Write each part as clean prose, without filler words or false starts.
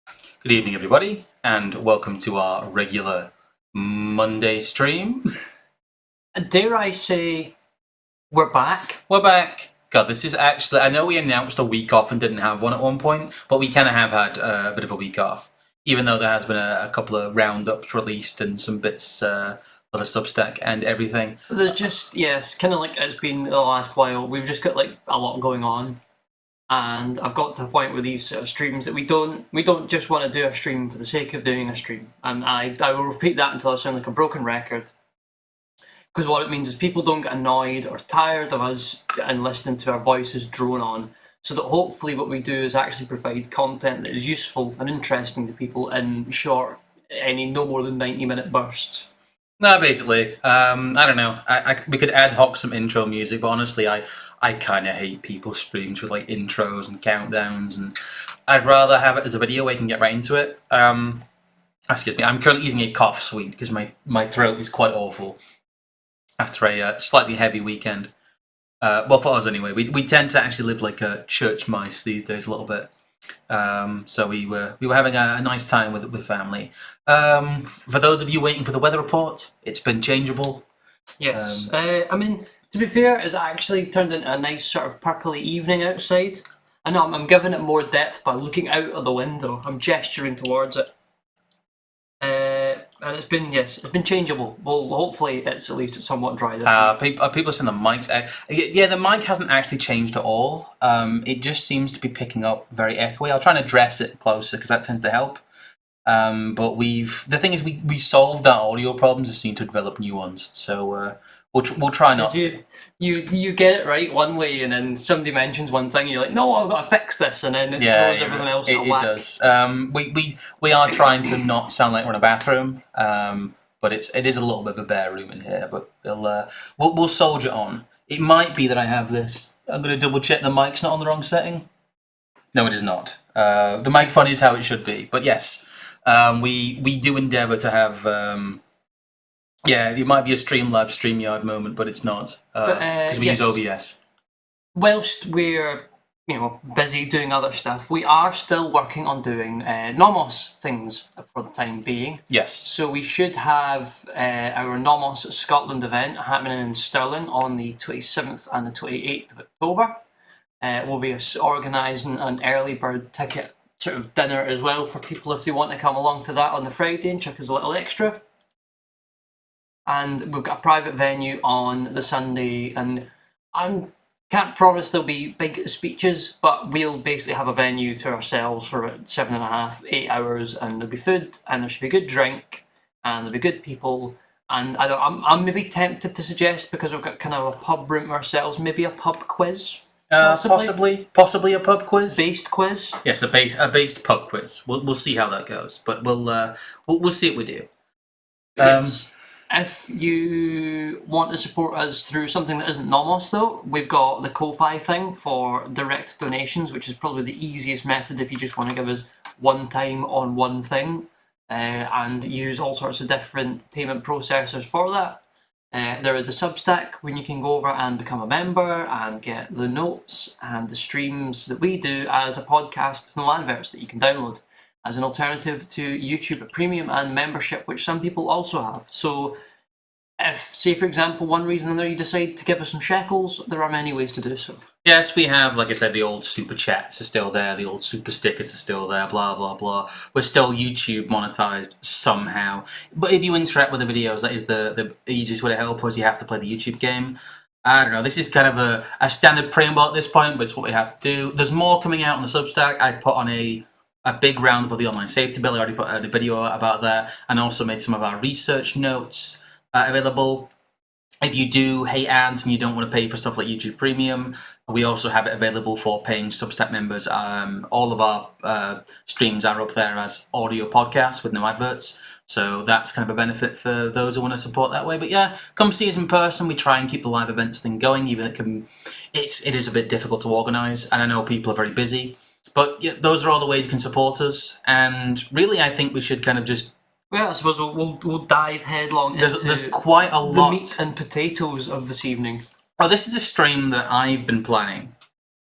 Good evening, everybody, and welcome to our regular Monday stream. Dare I say, we're back? We're back. God, this is actually... I know we announced a week off and didn't have one at one point, but we kind of have had a bit of a week off, even though there has been a couple of roundups released and some bits of a Substack and everything. There's just, yes, kind of like it's been the last while. We've just got like a lot going on. And I've got to a point with these sort of streams that we don't just want to do a stream for the sake of doing a stream. And I will repeat that until I sound like a broken record. Because what it means is people don't get annoyed or tired of us and listening to our voices drone on. So that hopefully what we do is actually provide content that is useful and interesting to people in short, no more than 90-minute bursts. No, basically. I don't know. We could ad hoc some intro music, but honestly, I kind of hate people's streams with like intros and countdowns, and I'd rather have it as a video where you can get right into it. Excuse me, I'm currently using a cough suite because my throat is quite awful after a slightly heavy weekend. Well, for us anyway, we tend to actually live like church mice these days a little bit. So we were having a nice time with family. For those of you waiting for the weather report, it's been changeable. Yes, I mean, to be fair, it's actually turned into a nice sort of purpley evening outside. I know I'm giving it more depth by looking out of the window. I'm gesturing towards it. And it's been changeable. Well, hopefully it's at least somewhat dry this week. People are saying the mic's... yeah, the mic hasn't actually changed at all. It just seems to be picking up very echoey. I'll try and address it closer because that tends to help. But the thing is, we solved our audio problems and seem to develop new ones. So we'll try not to. You get it right one way, and then somebody mentions one thing, and you're like, no, I've got to fix this, and then it throws everything else out of whack. It does. We are trying to not sound like we're in a bathroom, but it is a little bit of a bare room in here. But we'll soldier on. It might be that I have this. I'm going to double check the mic's not on the wrong setting. No, it is not. The microphone is how it should be. But yes, we do endeavour to have. Yeah, it might be a Streamlabs StreamYard moment, but it's not because we use OBS. Whilst we're busy doing other stuff, we are still working on doing NOMOS things for the time being. Yes. So we should have our NOMOS Scotland event happening in Stirling on the 27th and the 28th of October. We'll be organising an early bird ticket sort of dinner as well for people if they want to come along to that on the Friday and chuck us a little extra. And we've got a private venue on the Sunday, and I can't promise there'll be big speeches, but we'll basically have a venue to ourselves for about 7.5, 8 hours, and there'll be food, and there should be good drink, and there'll be good people. And I'm maybe tempted to suggest, because we've got kind of a pub room ourselves, maybe a pub quiz. Possibly a pub quiz. Based quiz. Yes, a based pub quiz. We'll see how that goes, but we'll see what we do. Yes. If you want to support us through something that isn't NOMOS, though, we've got the Ko-Fi thing for direct donations, which is probably the easiest method if you just want to give us one time on one thing, and use all sorts of different payment processors for that. There is the Substack, when you can go over and become a member and get the notes and the streams that we do as a podcast with no adverts that you can download as an alternative to YouTube Premium and membership, which some people also have. So if, say for example, one reason or another you decide to give us some shekels, there are many ways to do so. Yes, we have, like I said, the old super chats are still there, the old super stickers are still there, blah, blah, blah. We're still YouTube monetized somehow. But if you interact with the videos, that is the easiest way to help us. You have to play the YouTube game. I don't know, this is kind of a standard preamble at this point, but it's what we have to do. There's more coming out on the Substack. I put on a big roundup of the online safety bill. I already put out a video about that, and also made some of our research notes available. If you do hate ads and you don't want to pay for stuff like YouTube Premium, we also have it available for paying Substack members. All of our streams are up there as audio podcasts with no adverts, so that's kind of a benefit for those who want to support that way. But yeah, come see us in person. We try and keep the live events thing going, even it is a bit difficult to organise, and I know people are very busy. But yeah, those are all the ways you can support us, and really, I think we should kind of just. Well, I suppose we'll dive headlong into there's quite a lot. The meat and potatoes of this evening. Oh, this is a stream that I've been planning,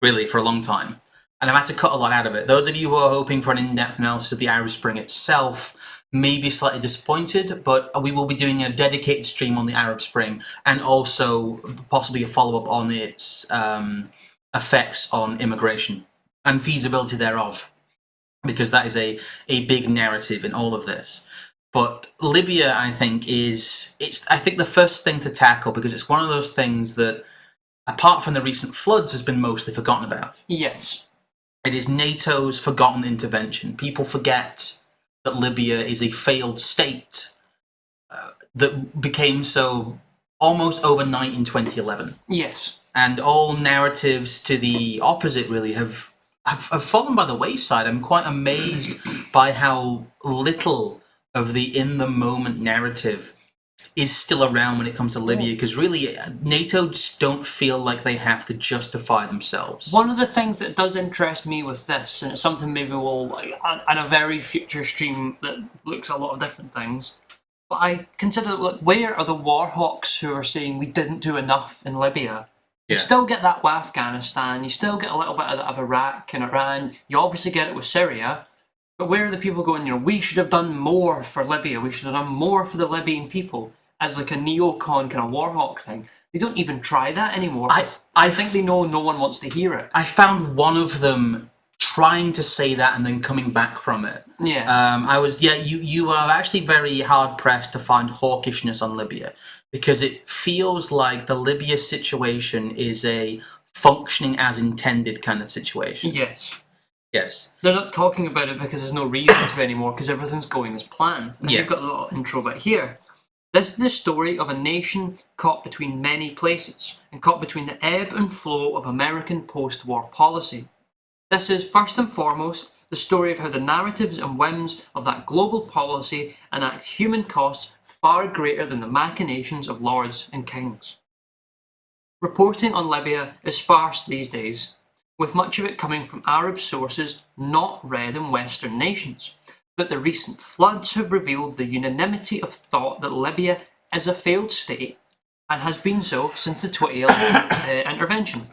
really, for a long time. and I've had to cut a lot out of it. Those of you who are hoping for an in-depth analysis of the Arab Spring itself may be slightly disappointed, but we will be doing a dedicated stream on the Arab Spring and also possibly a follow-up on its effects on immigration and feasibility thereof, because that is a big narrative in all of this. But Libya, I think, I think the first thing to tackle, because it's one of those things that, apart from the recent floods, has been mostly forgotten about. Yes. It is NATO's forgotten intervention. People forget that Libya is a failed state that became so almost overnight in 2011. Yes. And all narratives to the opposite really have fallen by the wayside. I'm quite amazed by how little of the in-the-moment narrative is still around when it comes to Libya, because really NATO just don't feel like they have to justify themselves. One of the things that does interest me with this, and it's something maybe we'll, on a very future stream that looks at a lot of different things, but I consider, look, where are the war hawks who are saying we didn't do enough in Libya? You still get that with Afghanistan, you still get a little bit of that of Iraq and Iran, you obviously get it with Syria, but where are the people going, we should have done more for Libya, we should have done more for the Libyan people, as like a neocon kind of war hawk thing? They don't even try that anymore. I think they know no one wants to hear it. I found one of them trying to say that and then coming back from it. Yes. You are actually very hard pressed to find hawkishness on Libya, because it feels like the Libya situation is a functioning as intended kind of situation. Yes. Yes. They're not talking about it because there's no reason to anymore, because everything's going as planned. And you've got a little intro bit here. This is the story of a nation caught between many places, and caught between the ebb and flow of American post-war policy. This is, first and foremost, the story of how the narratives and whims of that global policy enact human costs far greater than the machinations of lords and kings. Reporting on Libya is sparse these days, with much of it coming from Arab sources not read in Western nations. But the recent floods have revealed the unanimity of thought that Libya is a failed state, and has been so since the 2011 intervention.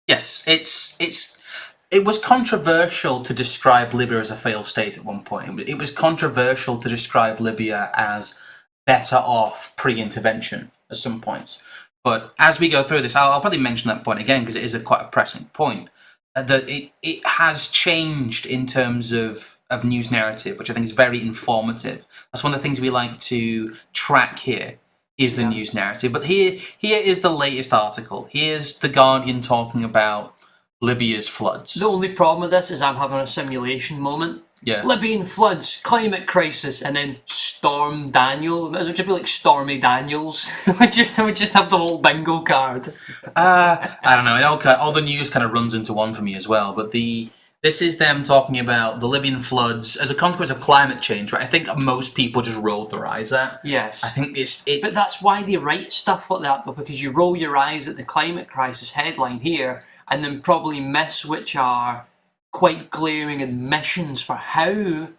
Yes, it was controversial to describe Libya as a failed state at one point. It was controversial to describe Libya as better off pre-intervention at some points. But as we go through this, I'll probably mention that point again, because it is quite a pressing point. That it has changed in terms of news narrative, which I think is very informative. That's one of the things we like to track here, is the news narrative. But here is the latest article. Here's The Guardian talking about Libya's floods. The only problem with this is I'm having a simulation moment. Yeah. Libyan floods, climate crisis, and then Storm Daniel. It would just be like Stormy Daniels. we just have the whole bingo card. I don't know. All the news kind of runs into one for me as well. But this is them talking about the Libyan floods as a consequence of climate change, right? I think most people just rolled their eyes at. Yes. I think But that's why they write stuff like that, though, because you roll your eyes at the climate crisis headline here, and then probably miss which are quite glaring admissions for how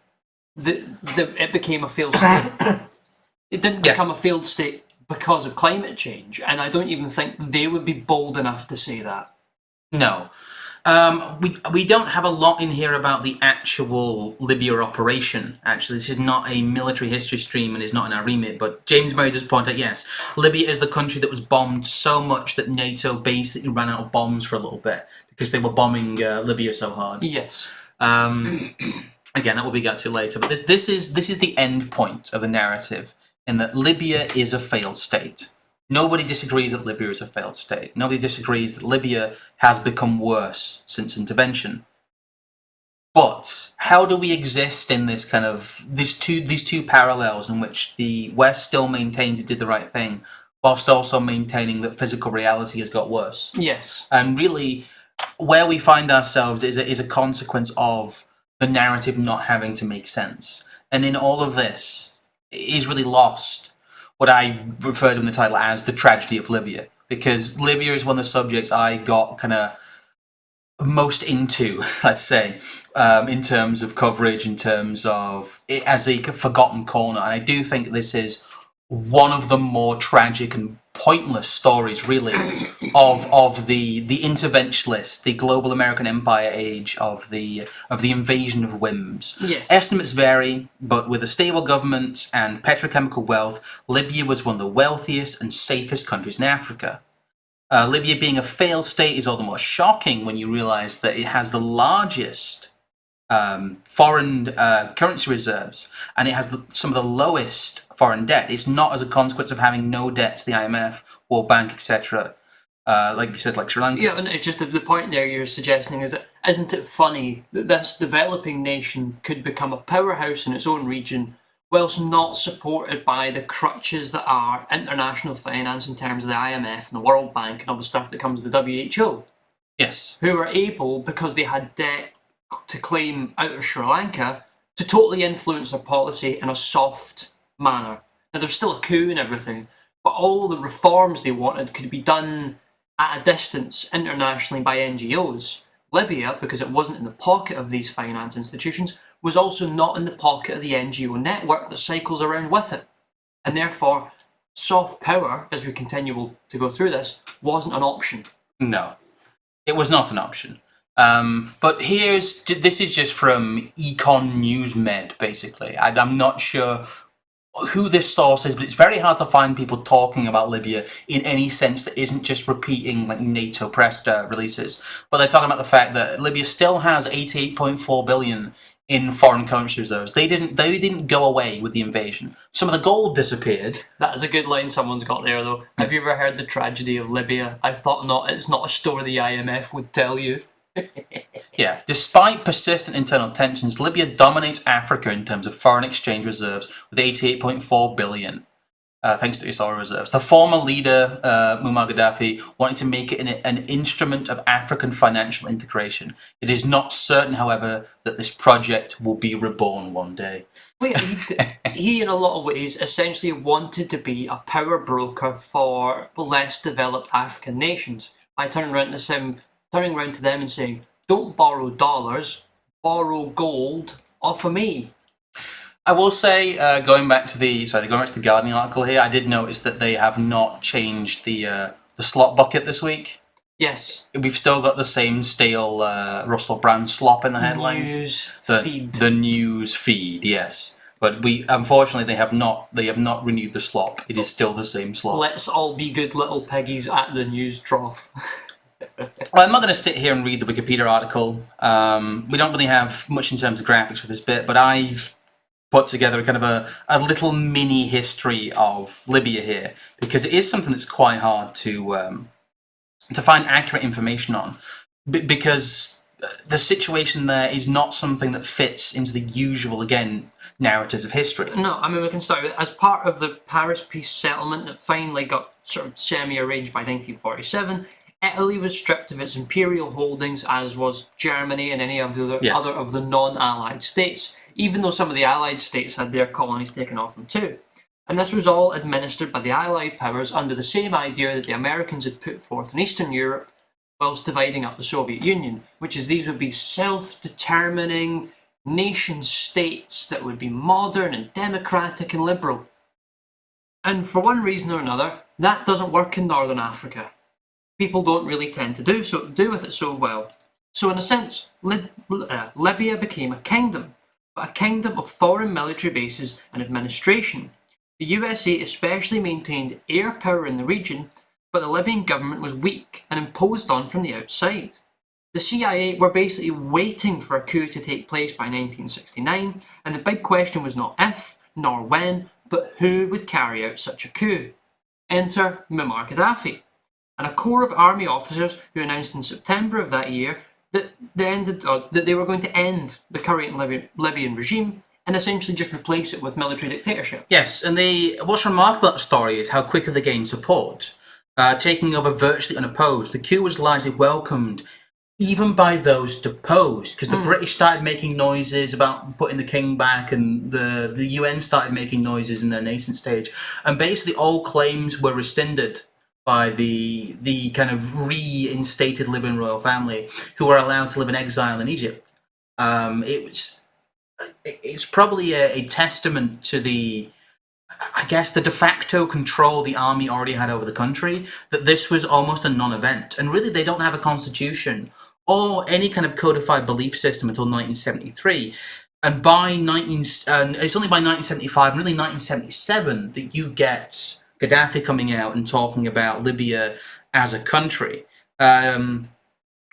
it became a failed state. It didn't become a failed state because of climate change, and I don't even think they would be bold enough to say that. No. We don't have a lot in here about the actual Libya operation, actually. This is not a military history stream and is not in our remit, but James Murray does point out, yes, Libya is the country that was bombed so much that NATO basically ran out of bombs for a little bit, because they were bombing Libya so hard. Yes. Again, that will be got to later, but this is the end point of the narrative, in that Libya is a failed state. Nobody disagrees that Libya is a failed state. Nobody disagrees that Libya has become worse since intervention. But how do we exist in this kind of these two parallels in which the West still maintains it did the right thing, whilst also maintaining that physical reality has got worse? Yes. And really, where we find ourselves is a consequence of the narrative not having to make sense. And in all of this, it is really lost what I refer to in the title as the tragedy of Libya, because Libya is one of the subjects I got kind of most into, let's say, in terms of coverage, in terms of it as a forgotten corner. And I do think this is one of the more tragic and pointless stories, really, of the interventionist, the global American empire age of the invasion of whims. Yes. Estimates vary, but with a stable government and petrochemical wealth, Libya was one of the wealthiest and safest countries in Africa. Libya being a failed state is all the more shocking when you realise that it has the largest foreign currency reserves, and it has some of the lowest foreign debt. It's not as a consequence of having no debt to the IMF, World Bank, etc. Like you said, like Sri Lanka. Yeah, and it's just the point there you're suggesting is that, isn't it funny that this developing nation could become a powerhouse in its own region whilst not supported by the crutches that are international finance in terms of the IMF and the World Bank and all the stuff that comes with the WHO? Yes. Who were able, because they had debt to claim out of Sri Lanka, to totally influence their policy in a soft manner. Now, there's still a coup and everything, but all the reforms they wanted could be done at a distance internationally by NGOs. Libya, because it wasn't in the pocket of these finance institutions, was also not in the pocket of the NGO network that cycles around with it. And therefore, soft power, as we continue to go through this, wasn't an option. No, it was not an option. But this is just from Econ News Med, basically. I'm not sure who this source is, but it's very hard to find people talking about Libya in any sense that isn't just repeating like NATO press releases. But they're talking about the fact that Libya still has 88.4 billion in foreign currency reserves. They didn't go away with the invasion. Some of the gold disappeared. That is a good line someone's got there, though. Have you ever heard the tragedy of Libya? I thought not. It's not a story the IMF would tell you. Yeah, despite persistent internal tensions, Libya dominates Africa in terms of foreign exchange reserves with 88.4 billion, thanks to its oil reserves. The former leader, Muammar Gaddafi, wanted to make it an instrument of African financial integration. It is not certain, however, that this project will be reborn one day. Wait, he in a lot of ways essentially wanted to be a power broker for less developed African nations by turning around to them and saying, "Don't borrow dollars, borrow gold off of me." I will say, going back to the Guardian article here, I did notice that they have not changed the slot bucket this week. Yes. We've still got the same stale Russell Brand slop in the headlines. The news feed, yes. But unfortunately they have not renewed the slop. It is still the same slop. Let's all be good little piggies at the news trough. Well, I'm not going to sit here and read the Wikipedia article. We don't really have much in terms of graphics for this bit, but I've put together kind of a little mini history of Libya here, because it is something that's quite hard to find accurate information on, because the situation there is not something that fits into the usual, again, narratives of history. No, I mean, we can start with, as part of the Paris Peace settlement that finally got sort of semi-arranged by 1947, Italy was stripped of its imperial holdings, as was Germany and any of the other of the non-Allied states, even though some of the Allied states had their colonies taken off them too. And this was all administered by the Allied powers under the same idea that the Americans had put forth in Eastern Europe whilst dividing up the Soviet Union, which is these would be self-determining nation-states that would be modern and democratic and liberal. And for one reason or another, that doesn't work in Northern Africa. People don't really tend to do with it so well. So in a sense, Libya became a kingdom, but a kingdom of foreign military bases and administration. The USA especially maintained air power in the region, but the Libyan government was weak and imposed on from the outside. The CIA were basically waiting for a coup to take place by 1969, and the big question was not if, nor when, but who would carry out such a coup. Enter Muammar Gaddafi, and a corps of army officers who announced in September of that year that they were going to end the current Libyan regime and essentially just replace it with military dictatorship. Yes, and what's remarkable about the story is how quickly they gained support, taking over virtually unopposed. The coup was largely welcomed even by those deposed, because the British started making noises about putting the king back, and the UN started making noises in their nascent stage, and basically all claims were rescinded by the kind of reinstated Libyan royal family, who were allowed to live in exile in Egypt. It's probably a testament to the I guess, the de facto control the army already had over the country, that this was almost a non-event. And really, they don't have a constitution or any kind of codified belief system until 1973. And it's only by 1975, really 1977, that you get Gaddafi coming out and talking about Libya as a country.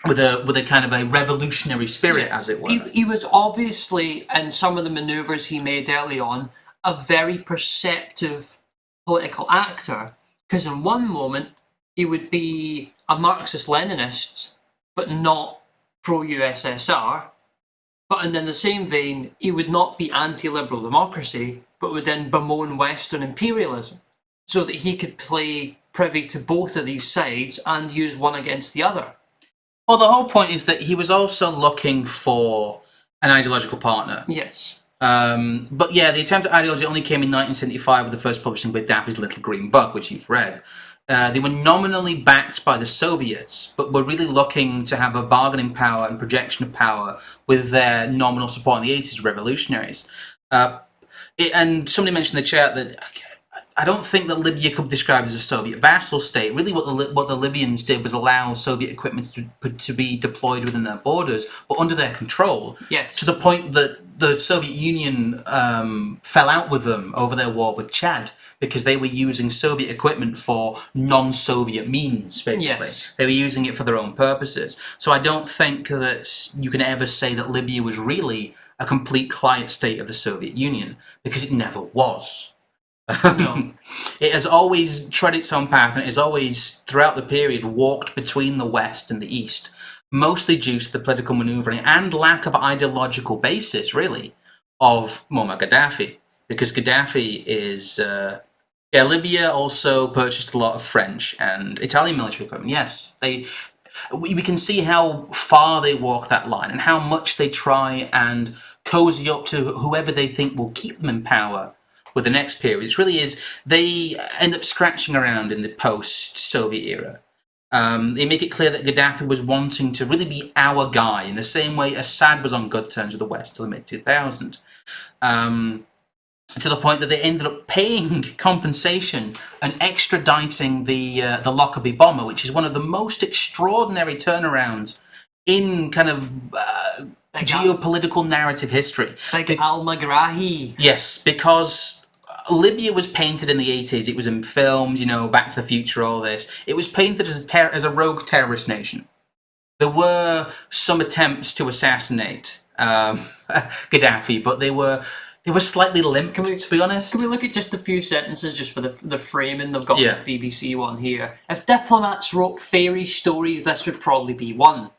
With a kind of a revolutionary spirit, as it were. He was obviously, in some of the manoeuvres he made early on, a very perceptive political actor. Because in one moment, he would be a Marxist-Leninist, but not pro-USSR. But in the same vein, he would not be anti-liberal democracy, but would then bemoan Western imperialism, so that he could play privy to both of these sides and use one against the other. Well, the whole point is that he was also looking for an ideological partner. Yes. But yeah, the attempt at ideology only came in 1975 with the first publishing of Gaddafi's Little Green Book, which you've read. They were nominally backed by the Soviets, but were really looking to have a bargaining power and projection of power with their nominal support in the 80s revolutionaries. And somebody mentioned in the chat that I don't think that Libya could be described as a Soviet vassal state. Really, what the Libyans did was allow Soviet equipment to be deployed within their borders, but under their control. Yes. To the point that the Soviet Union fell out with them over their war with Chad, because they were using Soviet equipment for non-Soviet means, basically. Yes. They were using it for their own purposes. So I don't think that you can ever say that Libya was really a complete client state of the Soviet Union, because it never was. No. It has always tread its own path, and it has always, throughout the period, walked between the West and the East, mostly due to the political manoeuvring and lack of ideological basis, really, of Muammar Gaddafi. Because Gaddafi is... Libya also purchased a lot of French and Italian military equipment. Yes, we can see how far they walk that line and how much they try and cozy up to whoever they think will keep them in power with the next period. It really is, they end up scratching around in the post-Soviet era. They make it clear that Gaddafi was wanting to really be our guy, in the same way Assad was on good terms with the West till the mid-2000s. To the point that they ended up paying compensation and extraditing the Lockerbie bomber, which is one of the most extraordinary turnarounds in kind of geopolitical narrative history. Like al-Magrahi. Yes, because Libya was painted in the 80s. It was in films, Back to the Future, all this. It was painted as a rogue terrorist nation. There were some attempts to assassinate Gaddafi, but they were slightly limp, to be honest. Can we look at just a few sentences just for the framing? They've got Yeah. this BBC one here. If diplomats wrote fairy stories, this would probably be one.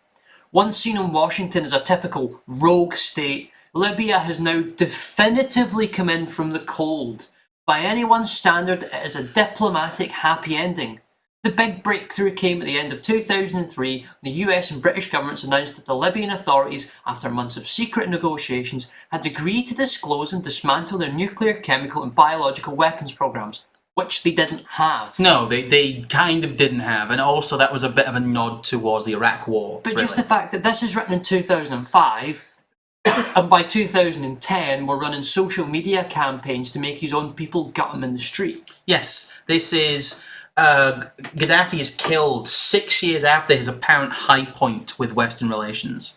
Once seen in Washington as a typical rogue state, Libya has now definitively come in from the cold. By anyone's standard, it is a diplomatic happy ending. The big breakthrough came at the end of 2003 when the US and British governments announced that the Libyan authorities, after months of secret negotiations, had agreed to disclose and dismantle their nuclear, chemical and biological weapons programs, which they didn't have. No, they kind of didn't have, and also that was a bit of a nod towards the Iraq War. But really. just the fact that this is written in 2005, and by 2010 we're running social media campaigns to make his own people gut him in the street. Yes, this is... Gaddafi is killed 6 years after his apparent high point with Western relations.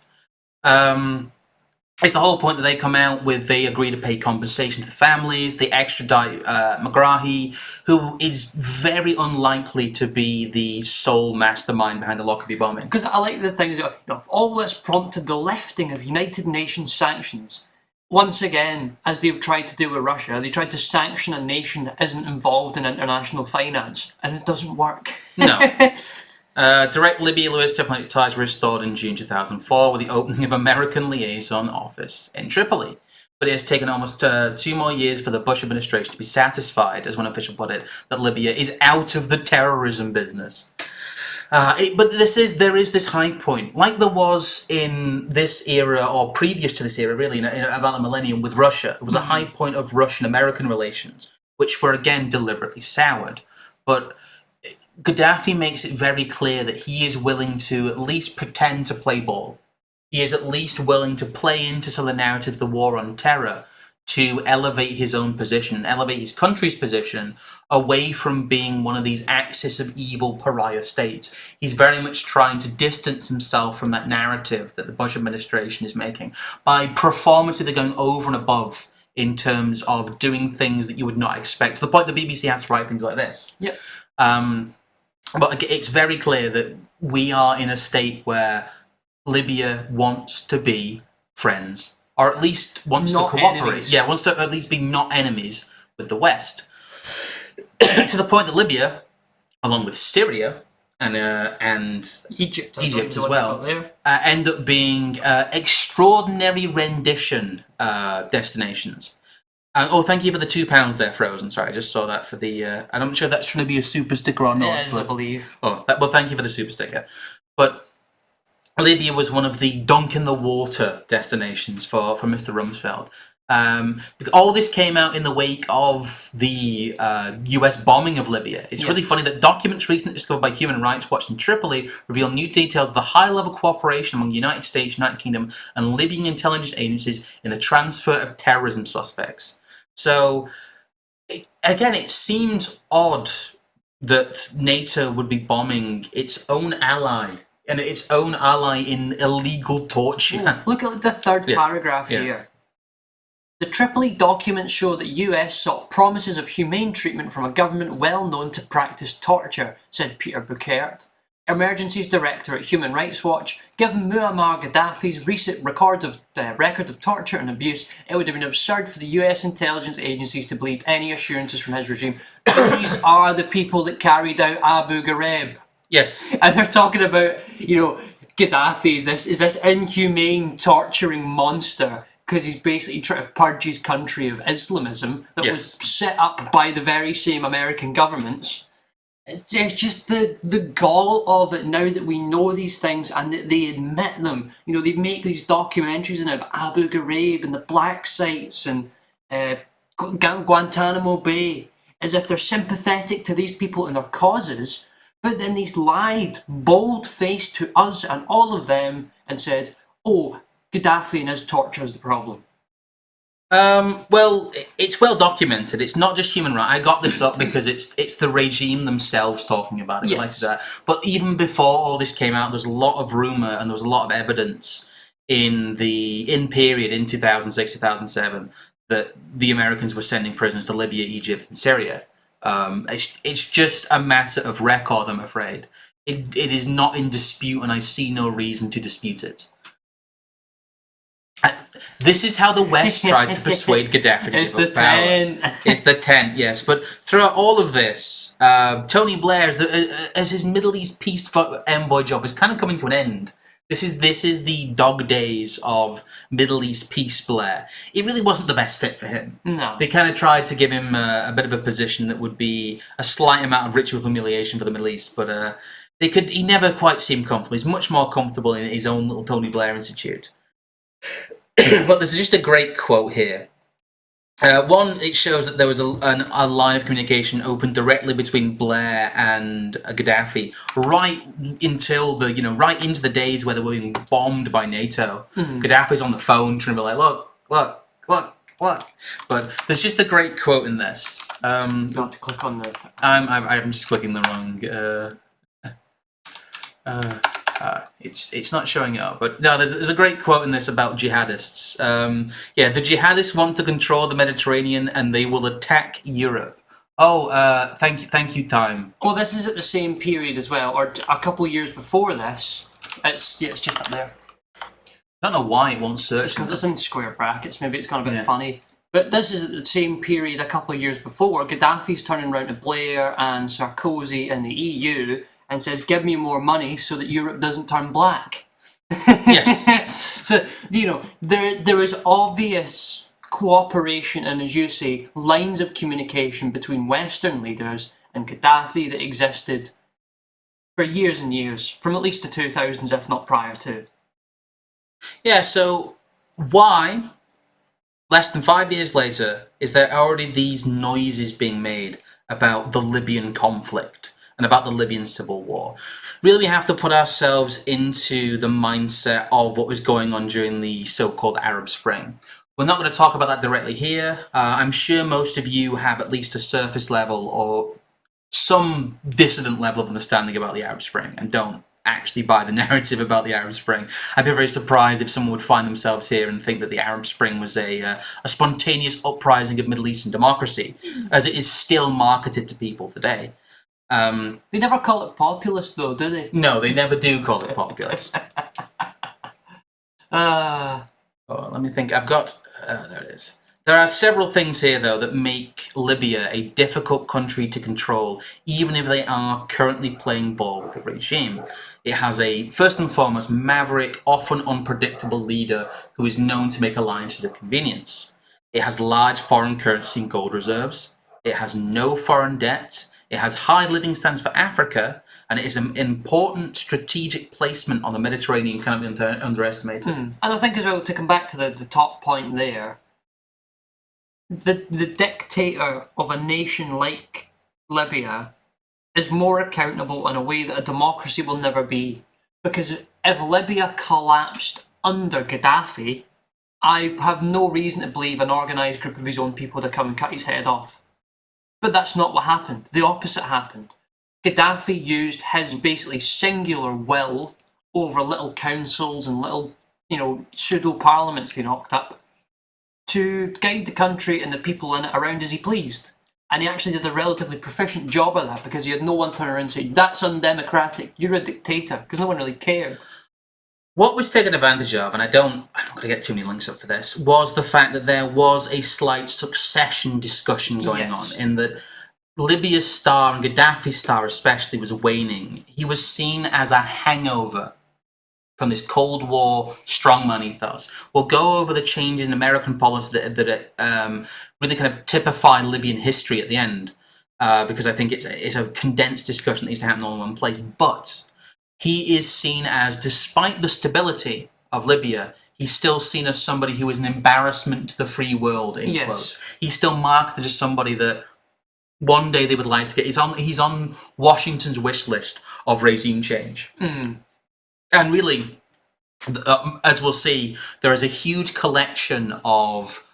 It's the whole point that they come out with, they agree to pay compensation to the families, they extradite Megrahi, who is very unlikely to be the sole mastermind behind the Lockerbie bombing. Because I like the things that all this prompted the lifting of United Nations sanctions. Once again, as they've tried to do with Russia, they tried to sanction a nation that isn't involved in international finance, and it doesn't work. No. Direct Libya-Lewis diplomatic ties were restored in June 2004 with the opening of American liaison office in Tripoli. But it has taken almost 2 more years for the Bush administration to be satisfied, as one official put it, that Libya is out of the terrorism business. But there is this high point, like there was in this era, or previous to this era, really, in about the millennium with Russia. There was a high point of Russian-American relations, which were again deliberately soured. But Gaddafi makes it very clear that he is willing to at least pretend to play ball. He is at least willing to play into some of the narratives of the war on terror to elevate his own position, elevate his country's position away from being one of these axis of evil pariah states. He's very much trying to distance himself from that narrative that the Bush administration is making by performatively going over and above in terms of doing things that you would not expect, to the point the BBC has to write things like this. Yep. But it's very clear that we are in a state where Libya wants to be friends, or at least wants Not to cooperate. enemies. Yeah, wants to at least be not enemies with the West. To the point that Libya, along with Syria and Egypt as well, end up being extraordinary rendition destinations. Oh, thank you for the £2 there, Frozen. Sorry, I just saw that for the... and I'm not sure if that's trying to be a super sticker or not. Yeah, it is, I believe. Oh, well, thank you for the super sticker. But Libya was one of the dunk-in-the-water destinations for Mr. Rumsfeld. All this came out in the wake of the US bombing of Libya. It's really funny that documents recently discovered by Human Rights Watch in Tripoli reveal new details of the high-level cooperation among the United States, United Kingdom, and Libyan intelligence agencies in the transfer of terrorism suspects. So, again, it seems odd that NATO would be bombing its own ally, and its own ally in illegal torture. Look at the third paragraph here. The Tripoli documents show that US sought promises of humane treatment from a government well known to practice torture, said Peter Bouquert, Emergencies Director at Human Rights Watch. Given Muammar Gaddafi's recent record of torture and abuse, it would have been absurd for the US intelligence agencies to believe any assurances from his regime. These are the people that carried out Abu Ghraib. Yes. And they're talking about, Gaddafi is this inhumane, torturing monster because he's basically trying to purge his country of Islamism that was set up by the very same American governments. It's just the gall of it now that we know these things and that they admit them. They make these documentaries of Abu Ghraib and the black sites and Guantanamo Bay as if they're sympathetic to these people and their causes, but then these lied bold-faced to us and all of them and said, oh, Gaddafi and his torture is the problem. Well, it's well documented. It's not just human rights. I got this up because it's the regime themselves talking about it. Yes. Like that. But even before all this came out, there's a lot of rumor and there was a lot of evidence in 2006, 2007 that the Americans were sending prisoners to Libya, Egypt, and Syria. It's just a matter of record, I'm afraid. It is not in dispute, and I see no reason to dispute it. This is how the West tried to persuade Gaddafi to It's give the up power. 10. It's the 10, yes. But throughout all of this, Tony Blair, as his Middle East peace envoy job is kind of coming to an end. This is the dog days of Middle East peace Blair. It really wasn't the best fit for him. No. They kind of tried to give him a bit of a position that would be a slight amount of ritual humiliation for the Middle East, but he never quite seemed comfortable. He's much more comfortable in his own little Tony Blair Institute. But there's just a great quote here. One, it shows that there was a line of communication open directly between Blair and Gaddafi, right until right into the days where they were being bombed by NATO. Gaddafi's on the phone trying to be like, look. But there's just a great quote in this. You have to click on the... I'm just clicking the wrong... it's not showing up, but no, there's a great quote in this about jihadists. The jihadists want to control the Mediterranean and they will attack Europe. Thank you, time. Oh, this is at the same period as well, or a couple of years before this. It's just up there. I don't know why it won't search. Because it's in square brackets, maybe it's gone a bit funny. But this is at the same period a couple of years before. Gaddafi's turning around to Blair and Sarkozy and the EU and says, give me more money so that Europe doesn't turn black. Yes. So, there is obvious cooperation and, as you say, lines of communication between Western leaders and Gaddafi that existed for years and years, from at least the 2000s, if not prior to. Yeah, so why, less than 5 years later, is there already these noises being made about the Libyan conflict and about the Libyan civil war? Really, we have to put ourselves into the mindset of what was going on during the so-called Arab Spring. We're not going to talk about that directly here. I'm sure most of you have at least a surface level or some dissident level of understanding about the Arab Spring and don't actually buy the narrative about the Arab Spring. I'd be very surprised if someone would find themselves here and think that the Arab Spring was a spontaneous uprising of Middle Eastern democracy, as it is still marketed to people today. They never call it populist, though, do they? No, they never do call it populist. Oh, let me think. I've got... there it is. There are several things here, though, that make Libya a difficult country to control, even if they are currently playing ball with the regime. It has a, first and foremost, maverick, often unpredictable leader who is known to make alliances of convenience. It has large foreign currency and gold reserves. It has no foreign debt. It has high living standards for Africa, and it is an important strategic placement on the Mediterranean, kind of underestimated. And I think as well, to come back to the top point there, the dictator of a nation like Libya is more accountable in a way that a democracy will never be. Because if Libya collapsed under Gaddafi, I have no reason to believe an organised group of his own people to come and cut his head off. But that's not what happened. The opposite happened. Gaddafi used his basically singular will over little councils and little, pseudo-parliaments they knocked up to guide the country and the people in it around as he pleased. And he actually did a relatively proficient job of that because he had no one turn around and say, that's undemocratic, you're a dictator, because no one really cared. What was taken advantage of, and I'm not going to get too many links up for this, was the fact that there was a slight succession discussion going on, in that Libya's star, and Gaddafi's star especially, was waning. He was seen as a hangover from this Cold War strongman ethos. We'll go over the changes in American policy that really kind of typify Libyan history at the end, because I think it's a condensed discussion that needs to happen all in one place. But he is seen as, despite the stability of Libya, he's still seen as somebody who is an embarrassment to the free world, in quotes. He's still marketed as somebody that one day they would like to get. He's on Washington's wish list of regime change. And really, as we'll see, there is a huge collection of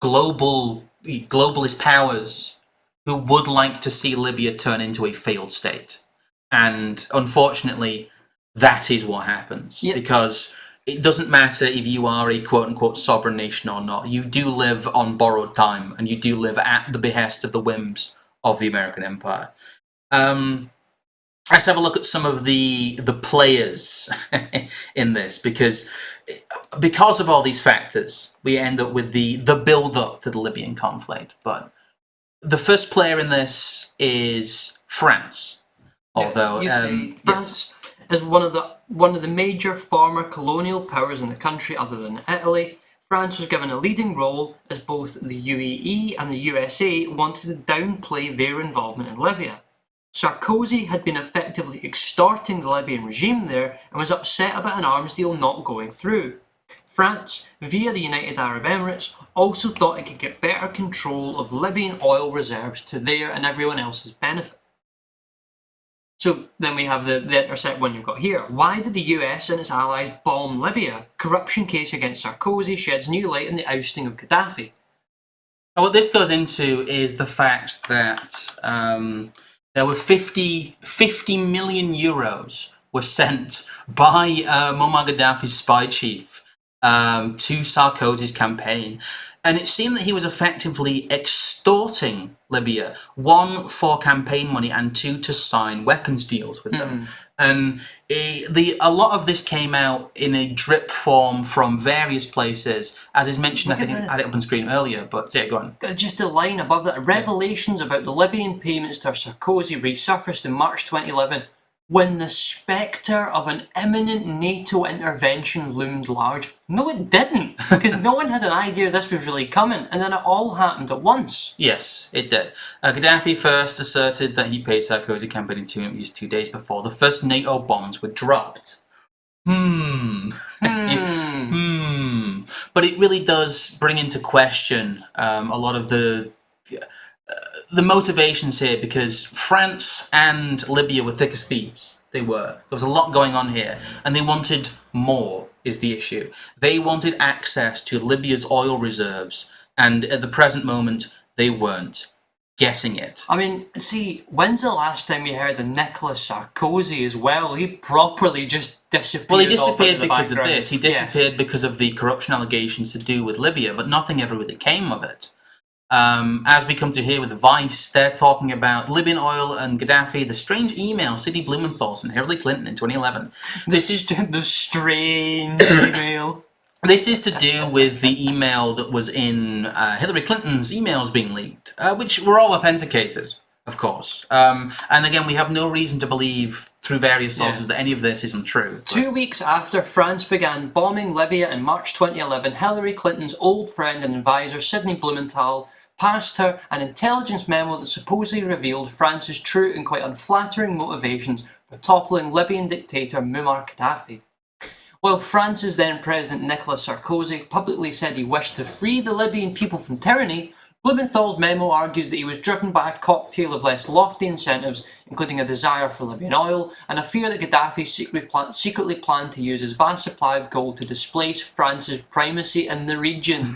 globalist powers who would like to see Libya turn into a failed state. And unfortunately, that is what happens. Because it doesn't matter if you are a quote-unquote sovereign nation or not. You do live on borrowed time, and you do live at the behest of the whims of the American empire. Let's have a look at some of the players in this, because of all these factors, we end up with the build-up to the Libyan conflict. But the first player in this is France. Although France is one of the major former colonial powers in the country, other than Italy. France was given a leading role as both the UAE and the USA wanted to downplay their involvement in Libya. Sarkozy had been effectively extorting the Libyan regime there and was upset about an arms deal not going through. France, via the United Arab Emirates, also thought it could get better control of Libyan oil reserves to their and everyone else's benefit. So then we have the intercept one you've got here. Why did the US and its allies bomb Libya? Corruption case against Sarkozy sheds new light on the ousting of Gaddafi. Now, what this goes into is the fact that there were 50 million euros were sent by Muammar Gaddafi's spy chief to Sarkozy's campaign. And it seemed that he was effectively extorting Libya, one, for campaign money, and two, to sign weapons deals with them. And a lot of this came out in a drip form from various places, as is mentioned. I think I had it up on screen earlier, but yeah, go on. Just the line above that, revelations about the Libyan payments to Sarkozy resurfaced in March 2011, when the spectre of an imminent NATO intervention loomed large. No, it didn't, because no one had an idea this was really coming, and then it all happened at once. Yes, it did. Gaddafi first asserted that he paid Sarkozy campaign in 2 days before the first NATO bombs were dropped. But it really does bring into question a lot of the motivations here, because France and Libya were thick as thieves. They were. There was a lot going on here, and they wanted more. is the issue. They wanted access to Libya's oil reserves, and at the present moment, they weren't getting it. I mean, see, when's the last time you heard of Nicolas Sarkozy as well? He properly just disappeared. Well, he disappeared off into because the of background. this. He disappeared because of the corruption allegations to do with Libya, but nothing ever really came of it. As we come to hear with Vice, they're talking about Libyan oil and Gaddafi, the strange email Sidney Blumenthal and Hillary Clinton in 2011. This is the strange email. This is to do with the email that was in Hillary Clinton's emails being leaked, which were all authenticated, of course. And again, we have no reason to believe through various sources that any of this isn't true. But 2 weeks after France began bombing Libya in March 2011, Hillary Clinton's old friend and advisor Sidney Blumenthal passed her an intelligence memo that supposedly revealed France's true and quite unflattering motivations for toppling Libyan dictator Muammar Gaddafi. While France's then President Nicolas Sarkozy publicly said he wished to free the Libyan people from tyranny, Blumenthal's memo argues that he was driven by a cocktail of less lofty incentives, including a desire for Libyan oil and a fear that Gaddafi secretly planned to use his vast supply of gold to displace France's primacy in the region.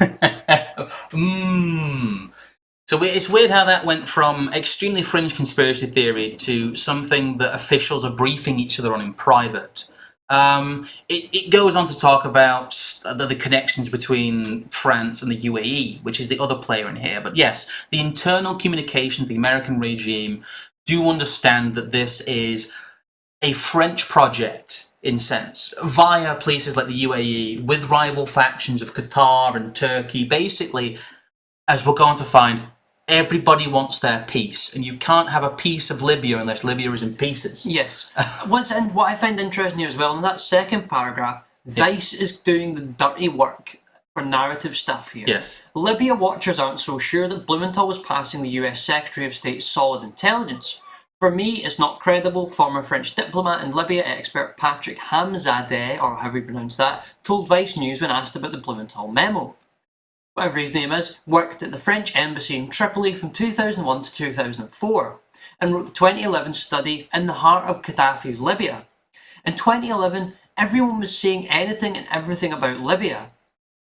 So it's weird how that went from extremely fringe conspiracy theory to something that officials are briefing each other on in private. It goes on to talk about the connections between France and the UAE, which is the other player in here. But yes, the internal communication of the American regime do understand that this is a French project, in sense, via places like the UAE, with rival factions of Qatar and Turkey. Basically, as we're going to find, everybody wants their piece, and you can't have a piece of Libya unless Libya is in pieces. Yes. What I find interesting here as well, in that second paragraph, Vice is doing the dirty work for narrative stuff here. Yes. Libya watchers aren't so sure that Blumenthal was passing the US Secretary of State solid intelligence. For me, it's not credible. Former French diplomat and Libya expert Patrick Hamzadeh, or however you pronounce that, told Vice News when asked about the Blumenthal memo. Whatever his name is, worked at the French embassy in Tripoli from 2001 to 2004, and wrote the 2011 study In the Heart of Gaddafi's Libya. In 2011, everyone was saying anything and everything about Libya,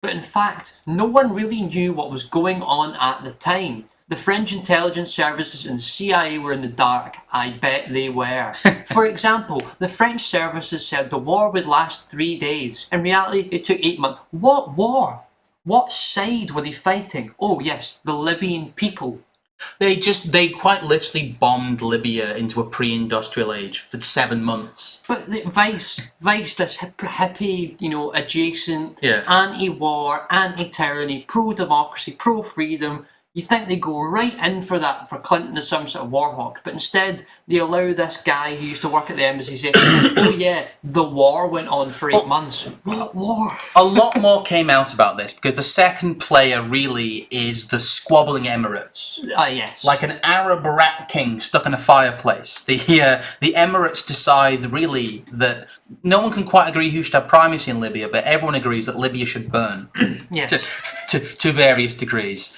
but in fact, no one really knew what was going on at the time. The French intelligence services and the CIA were in the dark. I bet they were. For example, the French services said the war would last 3 days. In reality, it took 8 months. What war? What side were they fighting? Oh yes, the Libyan people. They quite literally bombed Libya into a pre-industrial age for 7 months. But the Vice, this hippie, adjacent, Yeah. anti-war, anti-tyranny, pro-democracy, pro-freedom. You think they go right in for that, for Clinton as some sort of war hawk, but instead they allow this guy who used to work at the embassy say, oh yeah, the war went on for 8 months. What war? A lot more came out about this, because the second player really is the squabbling Emirates. Yes. Like an Arab rat king stuck in a fireplace. The Emirates decide really that no one can quite agree who should have primacy in Libya, but everyone agrees that Libya should burn. Yes. To various degrees.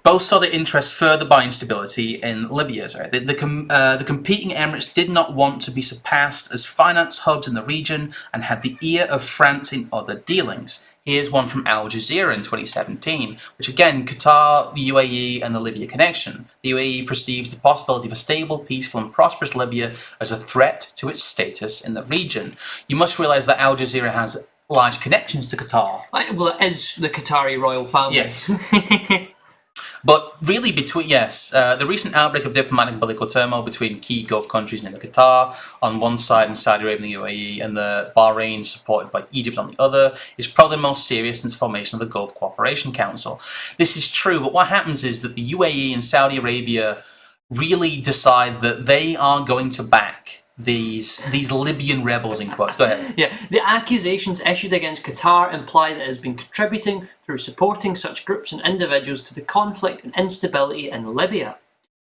Both saw their interest further by instability in Libya. Sorry. The competing Emirates did not want to be surpassed as finance hubs in the region and had the ear of France in other dealings. Here's one from Al Jazeera in 2017, which again, Qatar, the UAE, and the Libya connection. The UAE perceives the possibility of a stable, peaceful, and prosperous Libya as a threat to its status in the region. You must realise that Al Jazeera has large connections to Qatar. Well, it is the Qatari royal family. Yes. But really, the recent outbreak of diplomatic and political turmoil between key Gulf countries named Qatar on one side and Saudi Arabia and the UAE, and the Bahrain supported by Egypt on the other, is probably the most serious since the formation of the Gulf Cooperation Council. This is true, but what happens is that the UAE and Saudi Arabia really decide that they are going to back these Libyan rebels, in quotes. Go ahead. Yeah, the accusations issued against Qatar imply that it has been contributing through supporting such groups and individuals to the conflict and instability in Libya.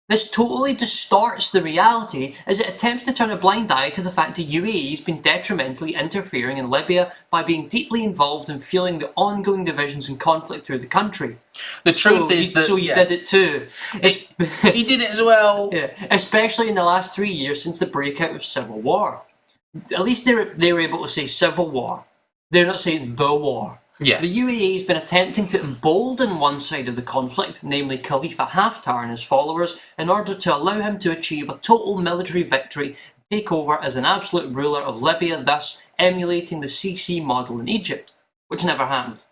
This totally distorts the reality as it attempts to turn a blind eye to the fact the UAE has been detrimentally interfering in Libya by being deeply involved in fueling the ongoing divisions and conflict through the country. The truth is that... So you did it too. He did it as well. Yeah, especially in the last 3 years since the breakout of civil war. At least they were able to say civil war. They're not saying the war. Yes. The UAE has been attempting to embolden one side of the conflict, namely Khalifa Haftar and his followers, in order to allow him to achieve a total military victory and take over as an absolute ruler of Libya, thus emulating the Sisi model in Egypt, which never happened.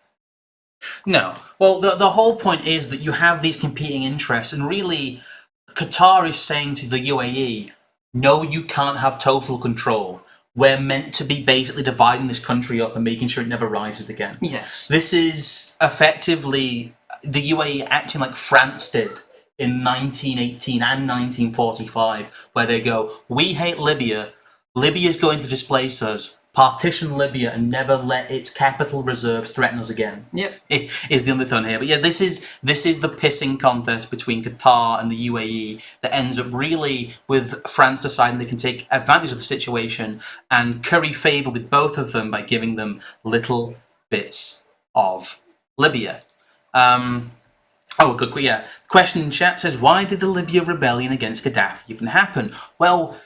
No. Well, the whole point is that you have these competing interests, and really, Qatar is saying to the UAE, no, you can't have total control. We're meant to be basically dividing this country up and making sure it never rises again. Yes. This is effectively the UAE acting like France did in 1918 and 1945, where they go, we hate Libya, Libya's going to displace us, partition Libya and never let its capital reserves threaten us again. Yep. It is the undertone here. But yeah, this is the pissing contest between Qatar and the UAE that ends up really with France deciding they can take advantage of the situation and curry favour with both of them by giving them little bits of Libya. Oh, good. Yeah. Question in chat says, why did the Libya rebellion against Gaddafi even happen? Well,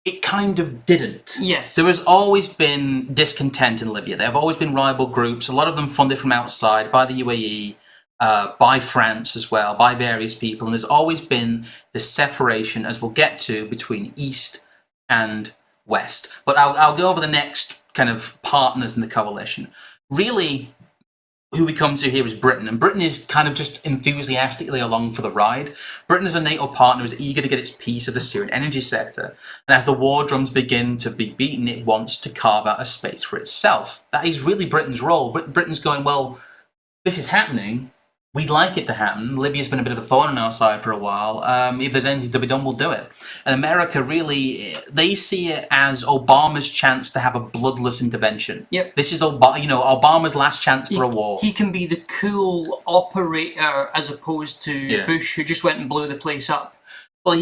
it kind of didn't. Yes. There has always been discontent in Libya. There have always been rival groups, a lot of them funded from outside by the UAE, by France as well, by various people. And there's always been this separation, as we'll get to, between East and West. But I'll go over the next kind of partners in the coalition. Really, who we come to here is Britain, and Britain is kind of just enthusiastically along for the ride. Britain as a NATO partner is eager to get its piece of the Syrian energy sector, and as the war drums begin to be beaten, it wants to carve out a space for itself. That is really Britain's role. Britain's going, well, this is happening, we'd like it to happen. Libya's been a bit of a thorn on our side for a while. If there's anything to be done, we'll do it. And America, really, they see it as Obama's chance to have a bloodless intervention. Yep. This is Obama's last chance for a war. He can be the cool operator as opposed to Bush, who just went and blew the place up. Well,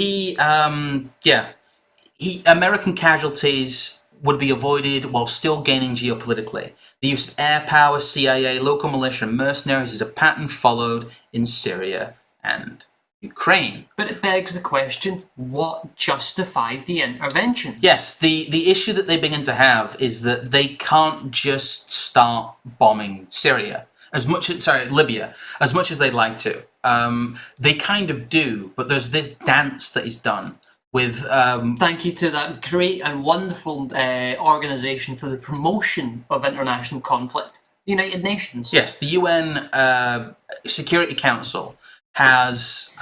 American casualties would be avoided while still gaining geopolitically. The use of air power, CIA, local militia, and mercenaries is a pattern followed in Syria and Ukraine. But it begs the question, what justified the intervention? Yes, the issue that they begin to have is that they can't just start bombing Libya, as much as they'd like to. They kind of do, but there's this dance that is done with... Thank you to that great and wonderful organisation for the promotion of international conflict, the United Nations. Yes, the UN Security Council has,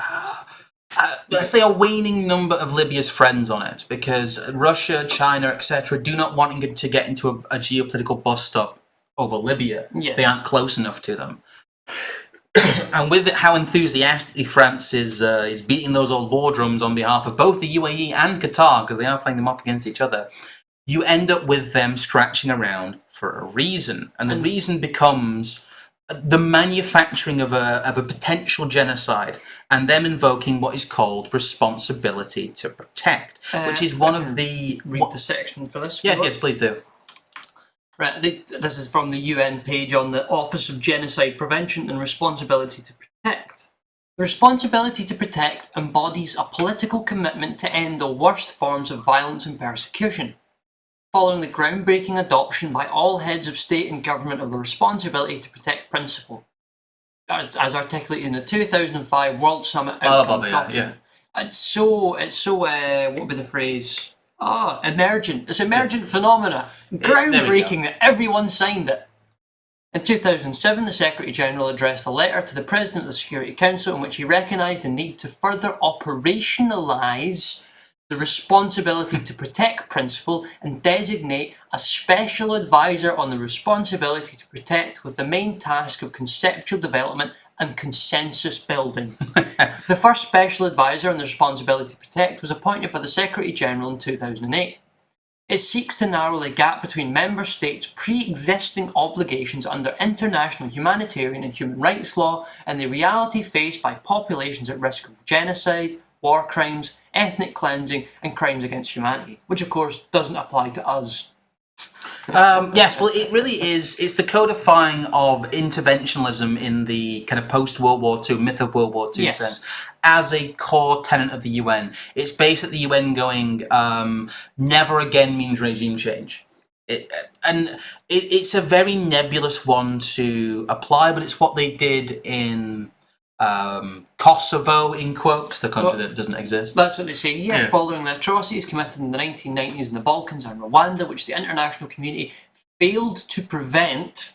let's say, a waning number of Libya's friends on it, because Russia, China, etc. do not want to get into a geopolitical bust-up over Libya. Yes. They aren't close enough to them. And with how enthusiastically France is beating those old war drums on behalf of both the UAE and Qatar, because they are playing them off against each other, you end up with them scratching around for a reason. And the reason becomes the manufacturing of a potential genocide and them invoking what is called responsibility to protect, which is one of the... Read the section for this. Yes, please do. Right, this is from the UN page on the Office of Genocide Prevention and Responsibility to Protect. The responsibility to protect embodies a political commitment to end the worst forms of violence and persecution. Following the groundbreaking adoption by all heads of state and government of the responsibility to protect principle, as articulated in the 2005 World Summit Outcome document. It's so what would be the phrase? Emergent. It's emergent phenomena. Groundbreaking that everyone signed it. In 2007, the Secretary-General addressed a letter to the President of the Security Council in which he recognised the need to further operationalise the responsibility to protect principle and designate a special advisor on the responsibility to protect with the main task of conceptual development and consensus building. The first special advisor on the responsibility to protect was appointed by the Secretary-General in 2008. It seeks to narrow the gap between member states' pre-existing obligations under international humanitarian and human rights law and the reality faced by populations at risk of genocide, war crimes, ethnic cleansing, and crimes against humanity, which of course doesn't apply to us. Yes, well, it really is. It's the codifying of interventionism in the kind of post-World War II, myth of World War II sense, as a core tenet of the UN. It's basically the UN going, never again means regime change. It's a very nebulous one to apply, but it's what they did in Kosovo, in quotes, the country that doesn't exist. That's what they say here. Yeah. Following the atrocities committed in the 1990s in the Balkans and Rwanda, which the international community failed to prevent,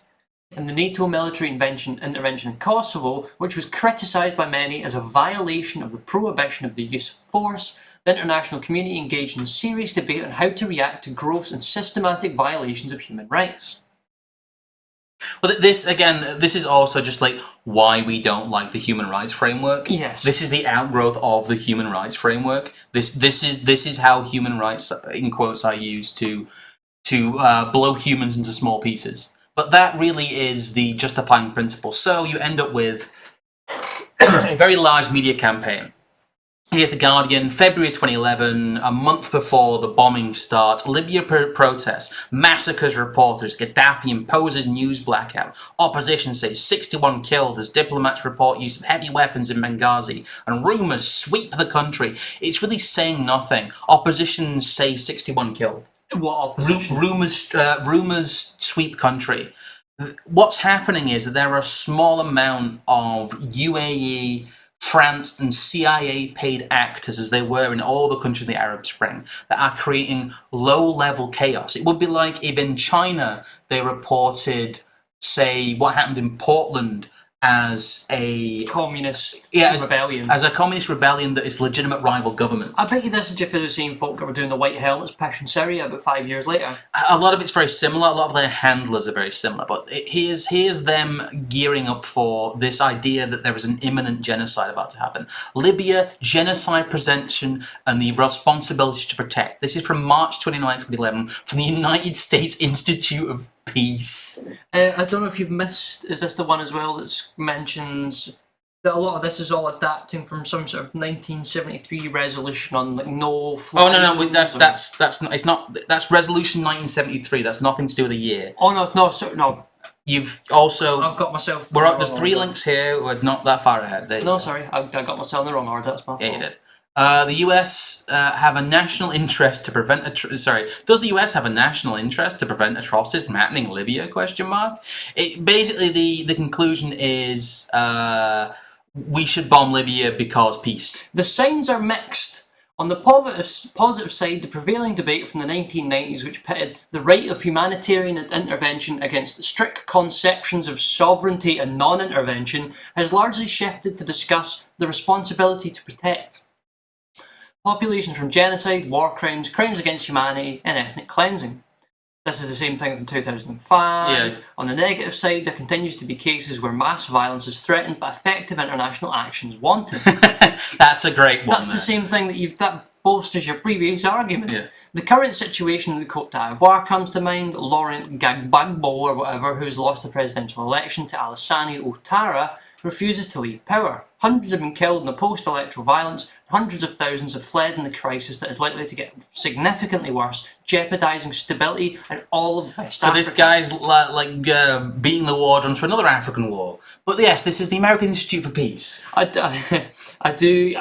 and the NATO military intervention in Kosovo, which was criticised by many as a violation of the prohibition of the use of force, the international community engaged in a serious debate on how to react to gross and systematic violations of human rights. Well, this is also just like why we don't like the human rights framework. Yes. This is the outgrowth of the human rights framework. This is how human rights, in quotes, are used to blow humans into small pieces. But that really is the justifying principle. So you end up with a very large media campaign. Here's The Guardian, February 2011, a month before the bombings start. Libya protests, massacres reporters, Gaddafi imposes news blackout. Opposition says 61 killed as diplomats report use of heavy weapons in Benghazi. And rumours sweep the country. It's really saying nothing. Opposition say 61 killed. What opposition? Rumours sweep country. What's happening is that there are a small amount of UAE, France and CIA-paid actors, as they were in all the countries in the Arab Spring, that are creating low-level chaos. It would be like if in China they reported, say, what happened in Portland as a communist rebellion. As a communist rebellion that is legitimate rival government. I bet you this is just the same folk that were doing the white helmets pushing Syria about 5 years later. A lot of it's very similar. A lot of their handlers are very similar. But here's them gearing up for this idea that there is an imminent genocide about to happen. Libya, genocide prevention and the responsibility to protect. This is from March 29, 2011, from the United States Institute of Peace. I don't know if you've missed, is this the one as well that mentions that a lot of this is all adapting from some sort of 1973 resolution on like no fly zones? That's not, it's not, that's resolution 1973. That's nothing to do with a year. Oh no. You've also, I've got myself, there's 3 links here. We're not that far ahead. Sorry, I got myself in the wrong order. That's my fault. Yeah, you did. The US have a national interest to prevent. Does the US have a national interest to prevent atrocities from happening in Libya? Basically, the conclusion is we should bomb Libya because peace. The signs are mixed. On the positive side, the prevailing debate from the 1990s, which pitted the right of humanitarian intervention against strict conceptions of sovereignty and non-intervention, has largely shifted to discuss the responsibility to protect populations from genocide, war crimes, crimes against humanity, and ethnic cleansing. This is the same thing from 2005. Yeah. On the negative side, there continues to be cases where mass violence is threatened but effective international action is wanted. That's a great one. That's the same thing that bolsters your previous argument. Yeah. The current situation in the Côte d'Ivoire comes to mind. Laurent Gbagbo, or whatever, who's lost the presidential election to Alassane Ouattara, refuses to leave power. Hundreds have been killed in the post-electoral violence. Hundreds of thousands have fled in the crisis that is likely to get significantly worse, jeopardising stability in all of West Africa. So this guy's beating the war drums for another African war. But yes, this is the American Institute for Peace. I do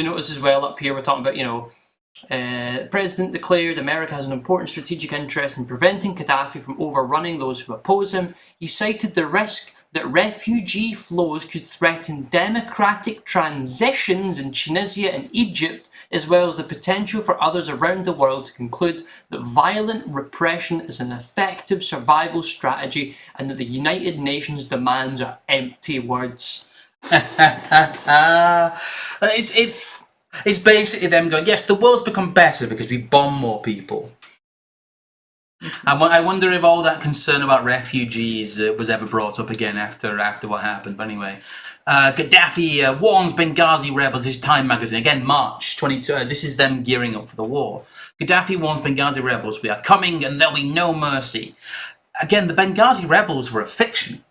notice as well up here we're talking about, the President declared America has an important strategic interest in preventing Gaddafi from overrunning those who oppose him. He cited the risk that refugee flows could threaten democratic transitions in Tunisia and Egypt, as well as the potential for others around the world to conclude that violent repression is an effective survival strategy and that the United Nations demands are empty words. It's basically them going, yes, the world's become better because we bomb more people. I wonder if all that concern about refugees was ever brought up again after what happened. But anyway, Gaddafi warns Benghazi rebels. This is Time magazine again, March 22. This is them gearing up for the war. Gaddafi warns Benghazi rebels, "We are coming, and there'll be no mercy." Again, the Benghazi rebels were a fiction.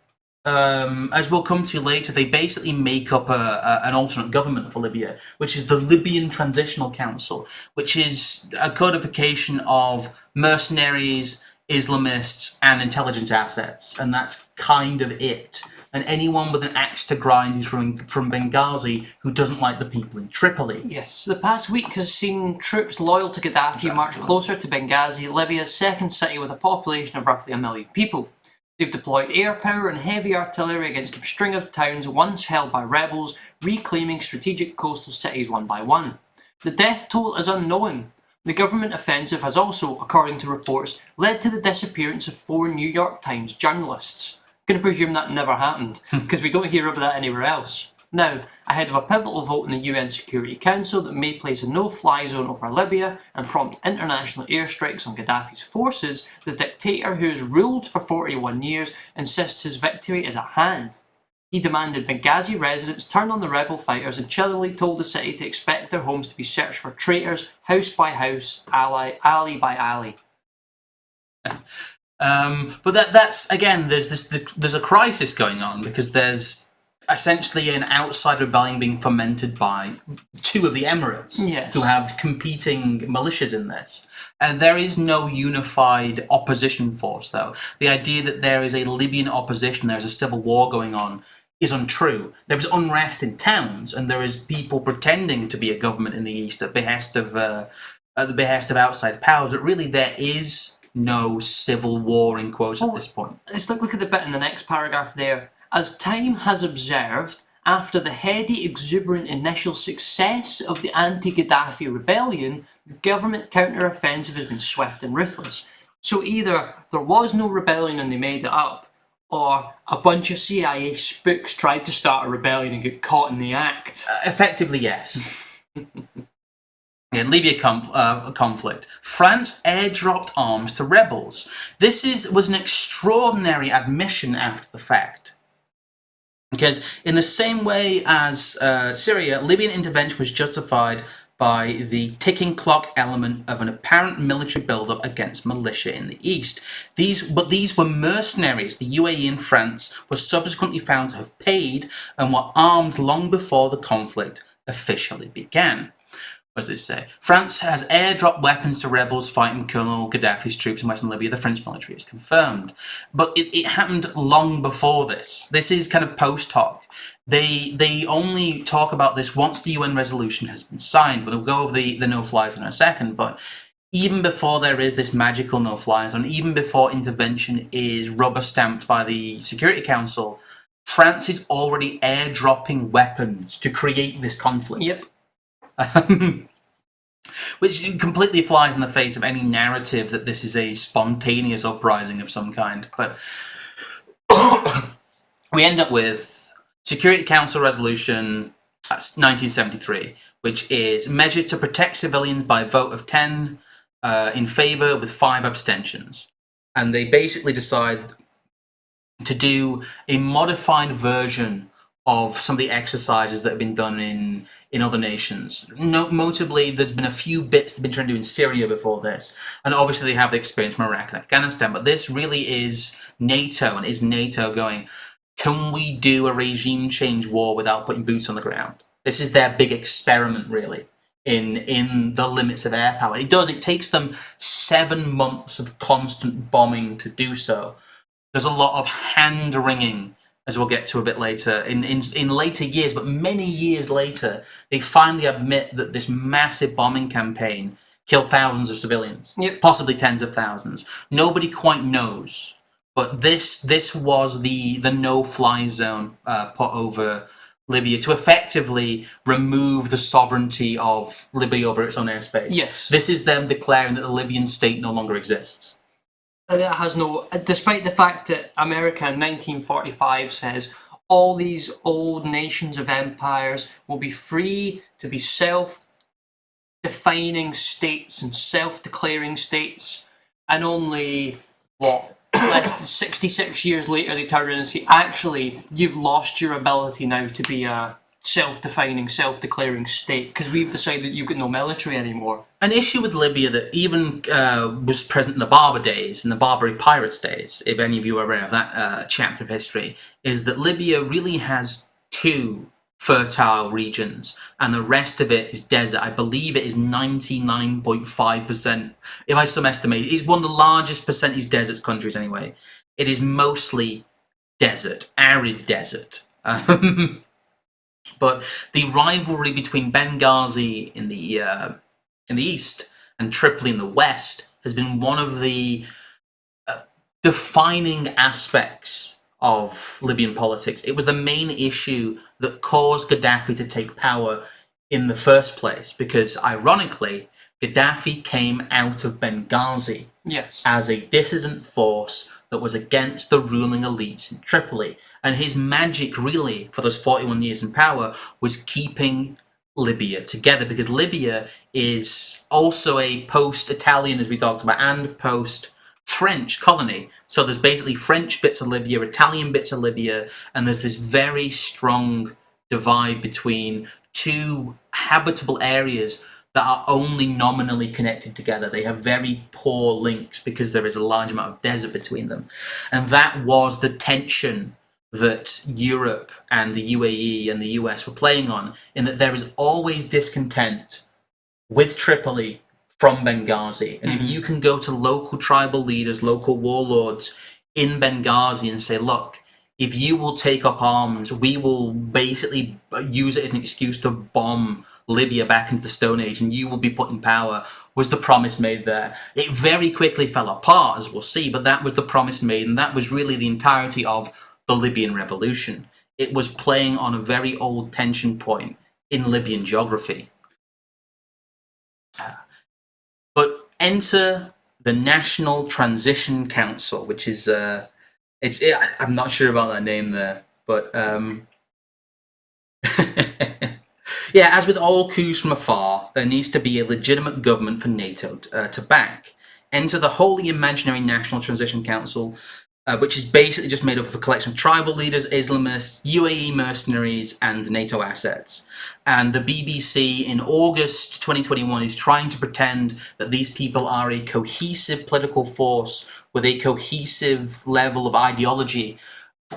As we'll come to later, they basically make up an alternate government for Libya, which is the Libyan Transitional Council, which is a codification of mercenaries, Islamists, and intelligence assets, and that's kind of it. and anyone with an axe to grind who's from Benghazi who doesn't like the people in Tripoli. Yes, the past week has seen troops loyal to Gaddafi march closer to Benghazi, Libya's second city with a population of roughly 1 million people. They've deployed air power and heavy artillery against a string of towns once held by rebels, reclaiming strategic coastal cities one by one. The death toll is unknown. The government offensive has also, according to reports, led to the disappearance of 4 New York Times journalists. I'm going to presume that never happened, because we don't hear about that anywhere else. Now, ahead of a pivotal vote in the UN Security Council that may place a no-fly zone over Libya and prompt international airstrikes on Gaddafi's forces, the dictator who has ruled for 41 years insists his victory is at hand. He demanded Benghazi residents turn on the rebel fighters and chillingly told the city to expect their homes to be searched for traitors, house by house, alley by alley. But that's again, there's a crisis going on because there's essentially an outside rebellion being fomented by 2 of the Emirates, yes, who have competing militias in this. And there is no unified opposition force, though. The idea that there is a Libyan opposition, there's a civil war going on, is untrue. There's unrest in towns, and there is people pretending to be a government in the east at the behest of outside powers. But really, there is no civil war in quotes at this point. Let's look at the bit in the next paragraph there. As time has observed, after the heady, exuberant initial success of the anti-Gaddafi rebellion, the government counter-offensive has been swift and ruthless. So either there was no rebellion and they made it up, or a bunch of CIA spooks tried to start a rebellion and get caught in the act. Effectively, yes. In Libya conflict, France airdropped arms to rebels. This was an extraordinary admission after the fact. Because in the same way as Syria, Libyan intervention was justified by the ticking clock element of an apparent military build-up against militia in the east. These were mercenaries the UAE and France were subsequently found to have paid and were armed long before the conflict officially began. What does this say? France has airdropped weapons to rebels fighting Colonel Gaddafi's troops in Western Libya. The French military is confirmed. But it happened long before this. This is kind of post hoc. They only talk about this once the UN resolution has been signed. We'll go over the no-fly zone in a second. But even before there is this magical no-fly zone, even before intervention is rubber-stamped by the Security Council, France is already airdropping weapons to create this conflict. Yep. Which completely flies in the face of any narrative that this is a spontaneous uprising of some kind. But we end up with Security Council Resolution 1973, which is measures to protect civilians by vote of 10 in favour with 5 abstentions. And they basically decide to do a modified version of some of the exercises that have been done in other nations. Notably, there's been a few bits they've been trying to do in Syria before this, and obviously they have the experience from Iraq and Afghanistan, but this really is NATO, and is NATO going, can we do a regime change war without putting boots on the ground? This is their big experiment, really, in the limits of air power. It takes them 7 months of constant bombing to do so. There's a lot of hand-wringing, as we'll get to a bit later, in later years, but many years later, they finally admit that this massive bombing campaign killed thousands of civilians, yep, possibly tens of thousands. Nobody quite knows, but this was the no-fly zone put over Libya to effectively remove the sovereignty of Libya over its own airspace. Yes. This is them declaring that the Libyan state no longer exists. That has no, despite the fact that America in 1945 says all these old nations of empires will be free to be self-defining states and self-declaring states, and only, less than 66 years later they turn around and say, actually, you've lost your ability now to be a self-defining, self-declaring state because we've decided you've got no military anymore. An issue with Libya that even was present in the Barber days, in the Barbary Pirates days, if any of you are aware of that chapter of history, is that Libya really has 2 fertile regions, and the rest of it is desert. I believe it is 99.5%, if I some estimate. It's one of the largest percentage desert countries anyway. It is mostly desert, arid desert. But the rivalry between Benghazi in the east and Tripoli in the west has been one of the defining aspects of Libyan politics. It was the main issue that caused Gaddafi to take power in the first place, because ironically, Gaddafi came out of Benghazi as a dissident force that was against the ruling elites in Tripoli. And his magic, really, for those 41 years in power, was keeping Libya together, because Libya is also a post-Italian, as we talked about, and post-French colony. So there's basically French bits of Libya, Italian bits of Libya, and there's this very strong divide between two habitable areas that are only nominally connected together. They have very poor links because there is a large amount of desert between them. And that was the tension that Europe and the UAE and the US were playing on, in that there is always discontent with Tripoli from Benghazi. And if you can go to local tribal leaders, local warlords in Benghazi and say, look, if you will take up arms, we will basically use it as an excuse to bomb Libya back into the Stone Age, and you will be put in power, was the promise made there. It very quickly fell apart, as we'll see, but that was the promise made, and that was really the entirety of the Libyan revolution. It was playing on a very old tension point in Libyan geography. But enter the National Transition Council, which is, I'm not sure about that name there, but yeah, as with all coups from afar, there needs to be a legitimate government for NATO to back. Enter the wholly imaginary National Transition Council, which is basically just made up of a collection of tribal leaders, Islamists, UAE mercenaries, and NATO assets. And the BBC in August 2021 is trying to pretend that these people are a cohesive political force with a cohesive level of ideology,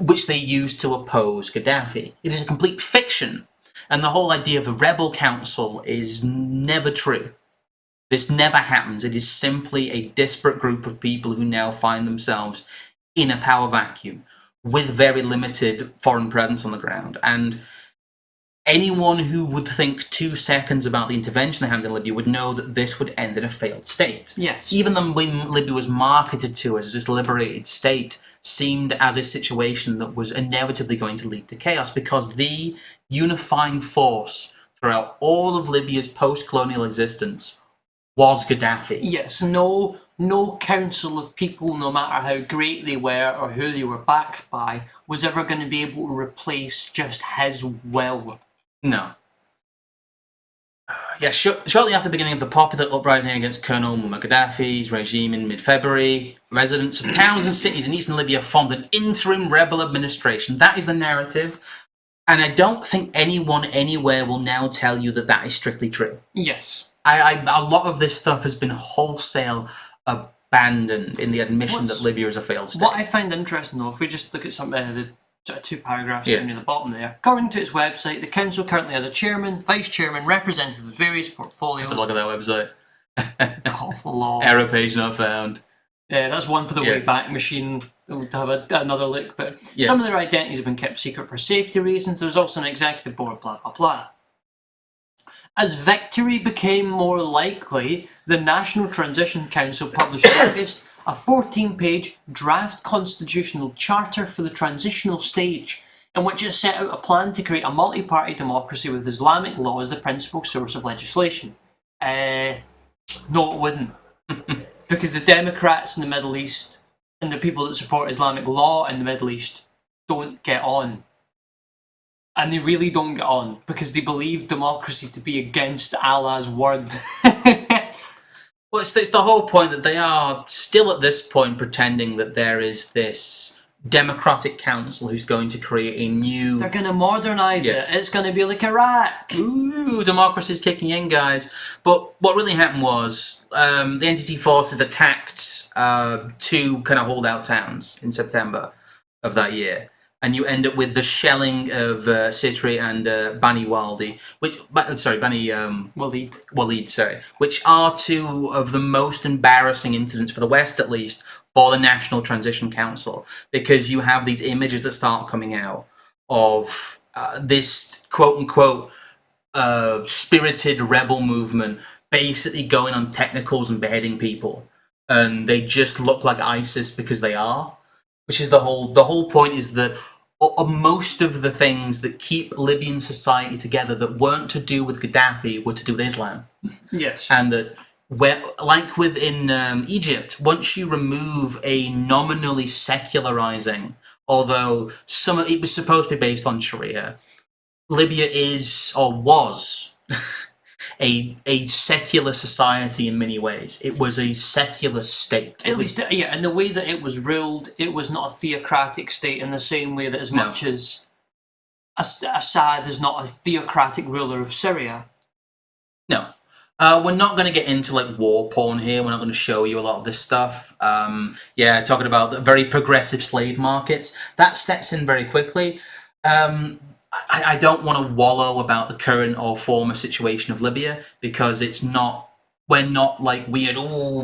which they use to oppose Gaddafi. It is a complete fiction. And the whole idea of the rebel council is never true. This never happens. It is simply a disparate group of people who now find themselves in a power vacuum with very limited foreign presence on the ground. And anyone who would think 2 seconds about the intervention they had in Libya would know that this would end in a failed state. Yes. Even though when Libya was marketed to as this liberated state, seemed as a situation that was inevitably going to lead to chaos, because the unifying force throughout all of Libya's post-colonial existence was Gaddafi. Yes, no council of people, no matter how great they were or who they were backed by, was ever going to be able to replace just his will. No. Yeah, shortly after the beginning of the popular uprising against Colonel Muammar Gaddafi's regime in mid-February, residents of towns and cities in eastern Libya formed an interim rebel administration. That is the narrative. And I don't think anyone anywhere will now tell you that that is strictly true. Yes. A lot of this stuff has been wholesale abandoned in the admission that Libya is a failed state. What I find interesting, though, if we just look at some the 2 paragraphs down near the bottom there. According to its website, the council currently has a chairman, vice chairman, representatives of various portfolios. Let's look at their website. Oh, Lord. Error page not found. Yeah, that's one for the Wayback Machine. We'll have another look, but some of their identities have been kept secret for safety reasons. There's also an executive board, blah, blah, blah. As victory became more likely, the National Transition Council published in August a 14-page draft constitutional charter for the transitional stage, in which it set out a plan to create a multi-party democracy with Islamic law as the principal source of legislation. No, it wouldn't. Because the Democrats in the Middle East and the people that support Islamic law in the Middle East don't get on. And they really don't get on, because they believe democracy to be against Allah's word. Well, it's the whole point that they are still at this point pretending that there is this democratic council who's going to create a new... They're going to modernise it. It's going to be like Iraq. Ooh, democracy's kicking in, guys. But what really happened was the NTC forces attacked 2 kind of holdout towns in September of that year. And you end up with the shelling of Sitri and Bani Walid, which are 2 of the most embarrassing incidents for the West, at least, for the National Transition Council, because you have these images that start coming out of this quote-unquote spirited rebel movement basically going on technicals and beheading people, and they just look like ISIS because they are, which is the whole point, is that most of the things that keep Libyan society together that weren't to do with Gaddafi were to do with Islam. Yes. And that, where, like within Egypt, once you remove a nominally secularizing, although it was supposed to be based on Sharia, Libya is, or was, a secular society in many ways. It was a secular state. At least, yeah, and the way that it was ruled, it was not a theocratic state in the same way that as much as Assad is not a theocratic ruler of Syria. No. We're not going to get into like war porn here. We're not going to show you a lot of this stuff. Yeah, talking about the very progressive slave markets. That sets in very quickly. I don't want to wallow about the current or former situation of Libya, because we're not like weird,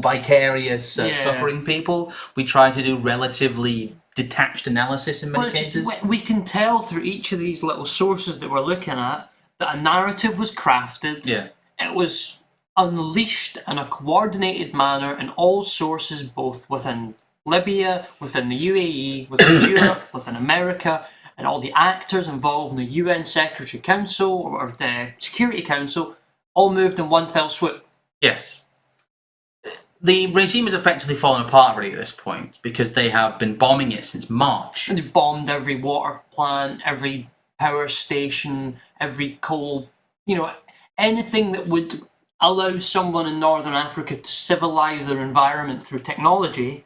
vicarious suffering people. We try to do relatively detached analysis in many cases. We can tell through each of these little sources that we're looking at that a narrative was crafted. Yeah. It was unleashed in a coordinated manner in all sources, both within Libya, within the UAE, within Europe, within America, and all the actors involved in the UN Secretary Council or the Security Council all moved in one fell swoop. Yes. The regime has effectively fallen apart already at this point, because they have been bombing it since March. And they bombed every water plant, every power station, every coal, anything that would allow someone in Northern Africa to civilise their environment through technology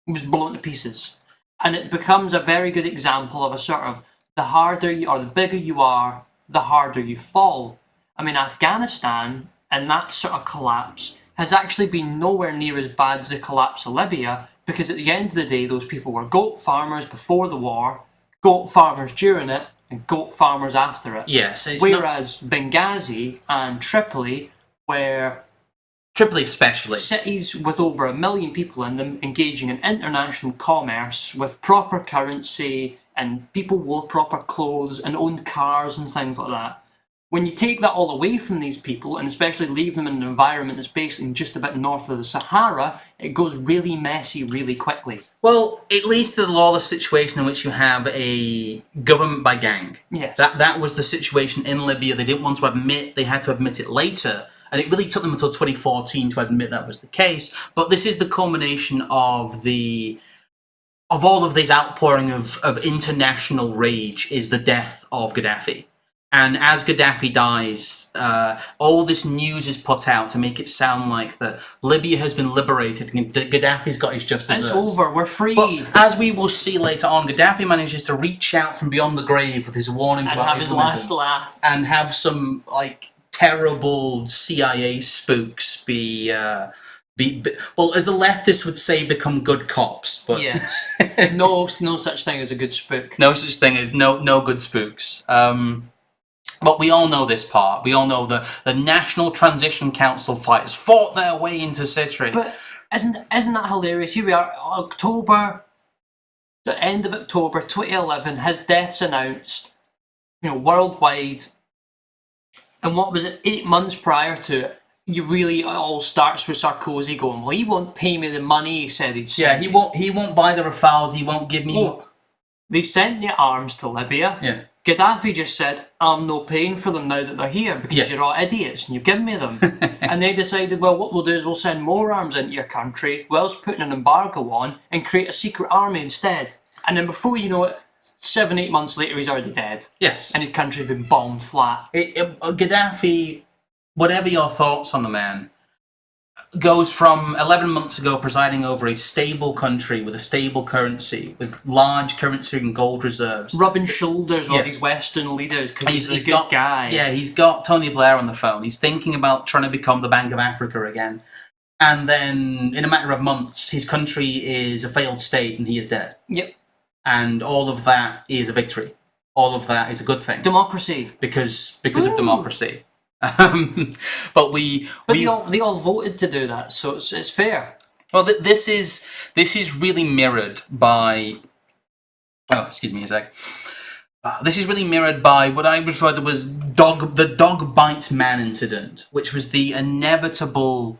was blown to pieces. And it becomes a very good example of a sort of, the harder you or the bigger you are, the harder you fall. I mean, Afghanistan and that sort of collapse has actually been nowhere near as bad as the collapse of Libya, because at the end of the day, those people were goat farmers before the war, goat farmers during it, and goat farmers after it. Yes. Whereas Benghazi and Tripoli, where Tripoli especially, cities with over 1 million people in them engaging in international commerce with proper currency, and people wore proper clothes and owned cars and things like that. When you take that all away from these people, and especially leave them in an environment that's basically just a bit north of the Sahara, it goes really messy really quickly. Well, it leads to the lawless situation in which you have a government by gang. Yes. That was the situation in Libya. They didn't want to admit, they had to admit it later. And it really took them until 2014 to admit that was the case. But this is the culmination of all of this outpouring of international rage, is the death of Gaddafi. And as Gaddafi dies, all this news is put out to make it sound like that Libya has been liberated and Gaddafi's got his just desserts. It's over, we're free. But as we will see later on, Gaddafi manages to reach out from beyond the grave with his warnings and about have his last laugh. and have some terrible CIA spooks be well, as the leftists would say, become good cops. But yes, no such thing as a good spook. No such thing as no good spooks. But we all know this part. We all know the National Transition Council fighters fought their way into Sitri. But isn't that hilarious? Here we are, the end of October 2011, his death's announced, worldwide. And what was it, 8 months prior to it, it all starts with Sarkozy going, well, he won't pay me the money he said he'd send. Yeah, he won't buy the Rafales, he won't give me... They sent the arms to Libya. Yeah. Gaddafi just said, I'm no paying for them now that they're here, because you're all idiots and you've given me them. And they decided, well, what we'll do is we'll send more arms into your country, whilst putting an embargo on, and create a secret army instead. And then before you know it, 7-8 months later, he's already dead. Yes. And his country's been bombed flat. Gaddafi, whatever your thoughts on the man, goes from 11 months ago presiding over a stable country with a stable currency, with large currency and gold reserves. Rubbing shoulders with these Western leaders because he's a good guy. Yeah, he's got Tony Blair on the phone. He's thinking about trying to become the Bank of Africa again. And then, in a matter of months, his country is a failed state and he is dead. Yep. And all of that is a victory. All of that is a good thing. Democracy. Because of democracy. But they all voted to do that, so it's fair. Well, this is really mirrored by. Oh, excuse me a sec. This is really mirrored by what I refer to as the dog bites man incident, which was the inevitable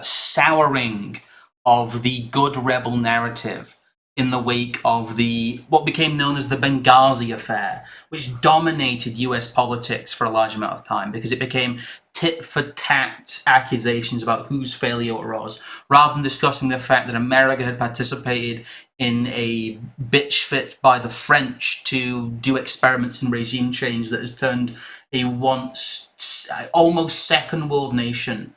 souring of the good rebel narrative in the wake of what became known as the Benghazi affair, which dominated US politics for a large amount of time because it became tit-for-tat accusations about whose failure it was, rather than discussing the fact that America had participated in a bitch fit by the French to do experiments in regime change that has turned a once almost second world nation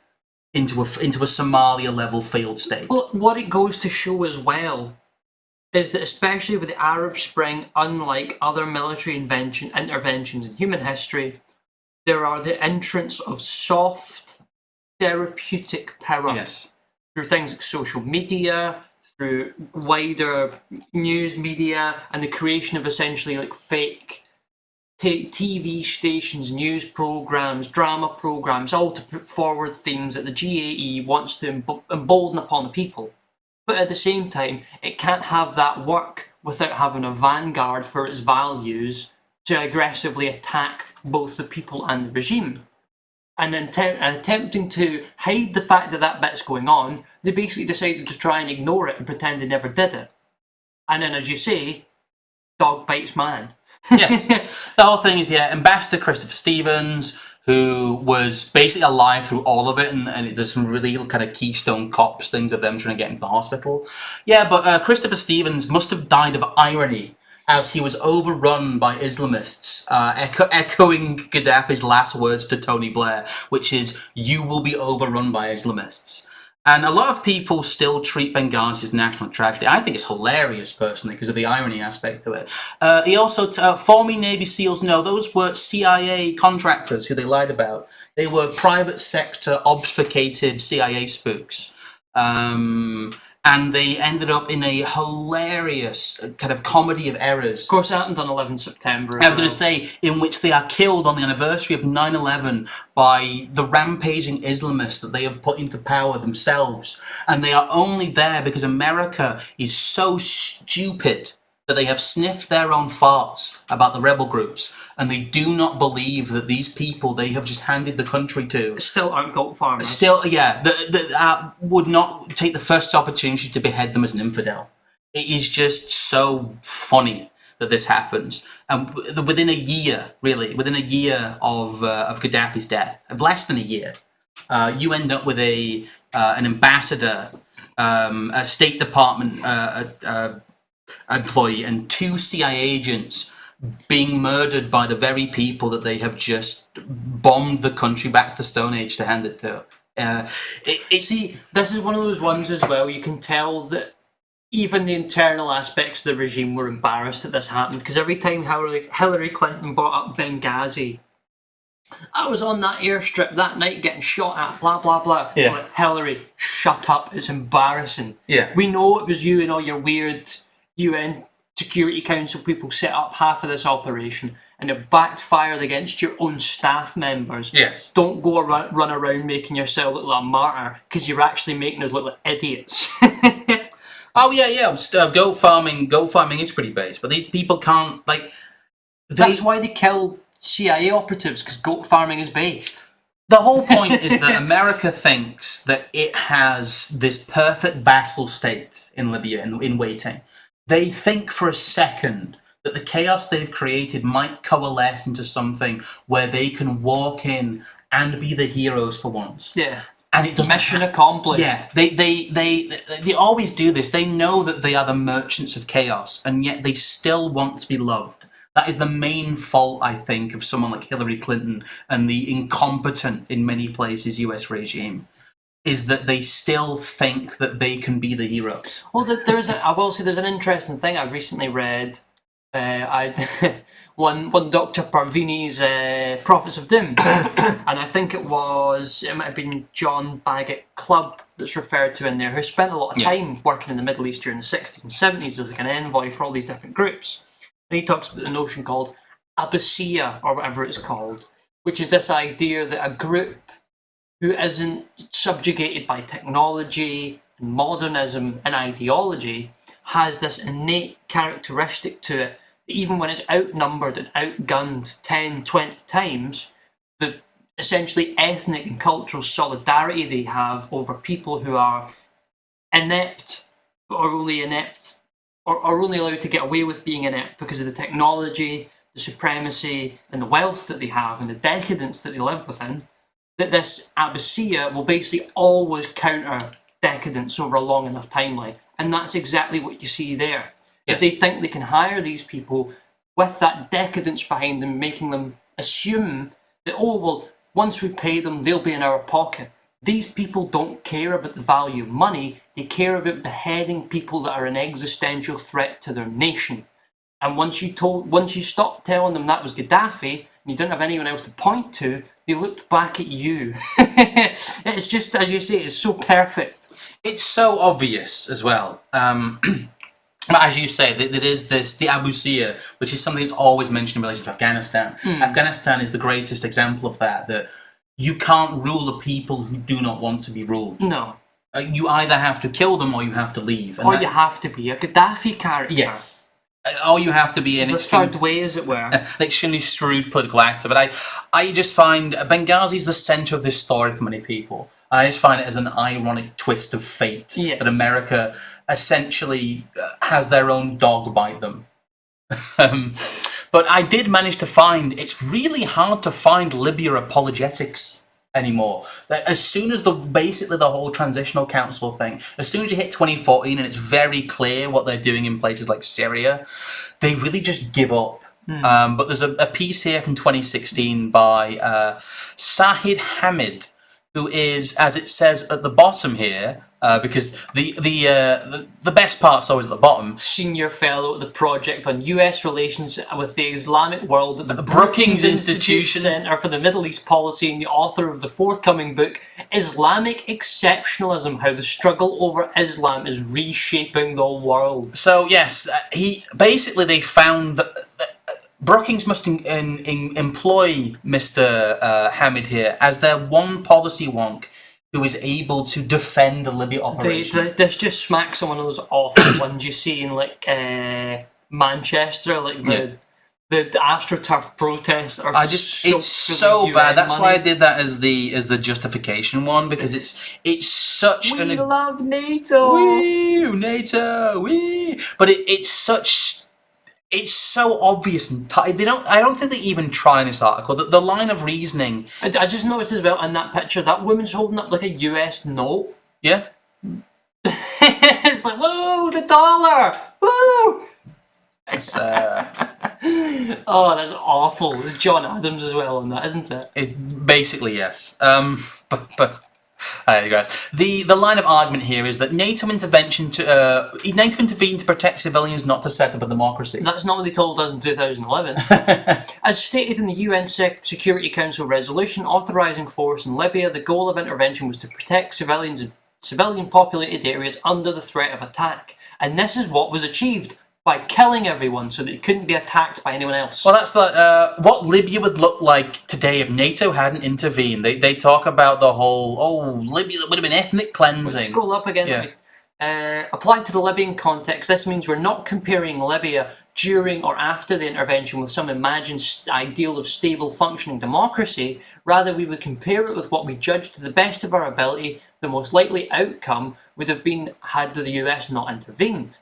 into a Somalia-level failed state. Well, what it goes to show as well is that especially with the Arab Spring, unlike other military interventions in human history, there are the entrance of soft therapeutic power. Yes. Through things like social media, through wider news media, and the creation of essentially like fake TV stations, news programs, drama programs, all to put forward themes that the GAE wants to embolden upon the people. But at the same time, it can't have that work without having a vanguard for its values to aggressively attack both the people and the regime. And then attempting to hide the fact that that bit's going on, they basically decided to try and ignore it and pretend they never did it. And then, as you say, dog bites man. Yes. The whole thing is, Ambassador Christopher Stevens, who was basically alive through all of it, and there's some really kind of Keystone Cops things of them trying to get him to the hospital. Yeah, but Christopher Stevens must have died of irony as he was overrun by Islamists, echoing Gaddafi's last words to Tony Blair, which is, "You will be overrun by Islamists." And a lot of people still treat Benghazi as national tragedy. I think it's hilarious, personally, because of the irony aspect to it. He also, former Navy SEALs know those were CIA contractors who they lied about. They were private sector, obfuscated CIA spooks. And they ended up in a hilarious kind of comedy of errors. Of course, it happened on 11 September. I was going to say, in which they are killed on the anniversary of 9/11 by the rampaging Islamists that they have put into power themselves. And they are only there because America is so stupid that they have sniffed their own farts about the rebel groups. And they do not believe that these people they have just handed the country to still aren't goat farmers. Still, yeah, would not take the first opportunity to behead them as an infidel. It is just so funny that this happens. And within a year, really, within a year of Gaddafi's death, of less than a year, you end up with an ambassador, a State Department employee, and 2 CIA agents being murdered by the very people that they have just bombed the country back to the Stone Age to hand it to. See, this is one of those ones as well, you can tell that even the internal aspects of the regime were embarrassed that this happened, because every time Hillary Clinton brought up Benghazi, I was on that airstrip that night getting shot at, blah, blah, blah. Yeah. Like, Hillary, shut up, it's embarrassing. Yeah. We know it was you and all your weird UN Security Council people set up half of this operation, and it backfired against your own staff members. Yes. Don't go run around making yourself look like a martyr, because you're actually making us look like idiots. Oh yeah. Goat farming is pretty base, but these people can't That's why they kill CIA operatives, because goat farming is based. The whole point is that America thinks that it has this perfect vassal state in Libya in waiting. They think for a second that the chaos they've created might coalesce into something where they can walk in and be the heroes for once. Yeah. And it doesn't Mission accomplished. Yeah, they always do this. They know that they are the merchants of chaos, and yet they still want to be loved. That is the main fault, I think, of someone like Hillary Clinton and the incompetent, in many places, US regime, is that they still think that they can be the heroes. Well, I will say there's an interesting thing I recently read. One Dr. Parvini's Prophets of Doom, and I think it might have been John Bagot Clubb that's referred to in there, who spent a lot of time working in the Middle East during the 60s and 70s as like an envoy for all these different groups. And he talks about the notion called Abyssinia, or whatever it's called, which is this idea that a group who isn't subjugated by technology, and modernism and ideology has this innate characteristic to it that even when it's outnumbered and outgunned 10, 20 times, the essentially ethnic and cultural solidarity they have over people who are inept, or only inept, or are only allowed to get away with being inept because of the technology, the supremacy, and the wealth that they have, and the decadence that they live within, that this Abyssinia will basically always counter decadence over a long enough timeline. And that's exactly what you see there. If they think they can hire these people with that decadence behind them, making them assume that, oh, well, once we pay them, they'll be in our pocket. These people don't care about the value of money. They care about beheading people that are an existential threat to their nation. And once you stopped telling them that was Gaddafi, and you didn't have anyone else to point to, they looked back at you. It's just, as you say, it's so perfect. It's so obvious as well. But as you say, that is the Abyssinia, which is something that's always mentioned in relation to Afghanistan. Afghanistan is the greatest example of that you can't rule the people who do not want to be ruled. No. You either have to kill them or you have to leave. And you have to be a Gaddafi character. Yes. Or you have to be an the third way, as it were. An extremely shrewd political actor. But I just find Benghazi is the centre of this story for many people. I just find it as an ironic twist of fate that America essentially has their own dog bite them. But I did manage to find, it's really hard to find Libya apologetics anymore. As soon as basically the whole transitional council thing, as soon as you hit 2014 and it's very clear what they're doing in places like Syria, they really just give up. But there's a piece here from 2016 by Sahid Hamid, who is, as it says at the bottom here, because the best part's always at the bottom. Senior fellow at the project on US relations with the Islamic world at the Brookings Institution Center for the Middle East Policy, and the author of the forthcoming book, Islamic Exceptionalism: How the Struggle Over Islam is Reshaping the World. So yes, they found that Brookings must employ Mr. Hamid here as their one policy wonk who is able to defend the Libya operation. This just smacks of one of those awful ones you see in like Manchester, like the AstroTurf protests. It's so bad. That's why I did that as the justification one, because it's such we love NATO. Wee NATO. Wee. But it's such. It's so obvious and I don't think they even try in this article. The line of reasoning. I just noticed as well in that picture that woman's holding up like a US note. Yeah. It's like, whoa, the dollar! Woo! It's, oh, that's awful. There's John Adams as well on that, isn't it? Basically, yes. But you guys. The line of argument here is that NATO intervened to protect civilians, not to set up a democracy. That's not what they told us in 2011. As stated in the UN Security Council resolution authorising force in Libya, the goal of intervention was to protect civilians in civilian-populated areas under the threat of attack. And this is what was achieved by killing everyone so that it couldn't be attacked by anyone else. Well, that's what Libya would look like today if NATO hadn't intervened. They talk about the whole, Libya, that would have been ethnic cleansing. Scroll up again. Yeah. Applied to the Libyan context, this means we're not comparing Libya during or after the intervention with some imagined ideal of stable functioning democracy. Rather, we would compare it with what we judge to the best of our ability the most likely outcome would have been had the US not intervened.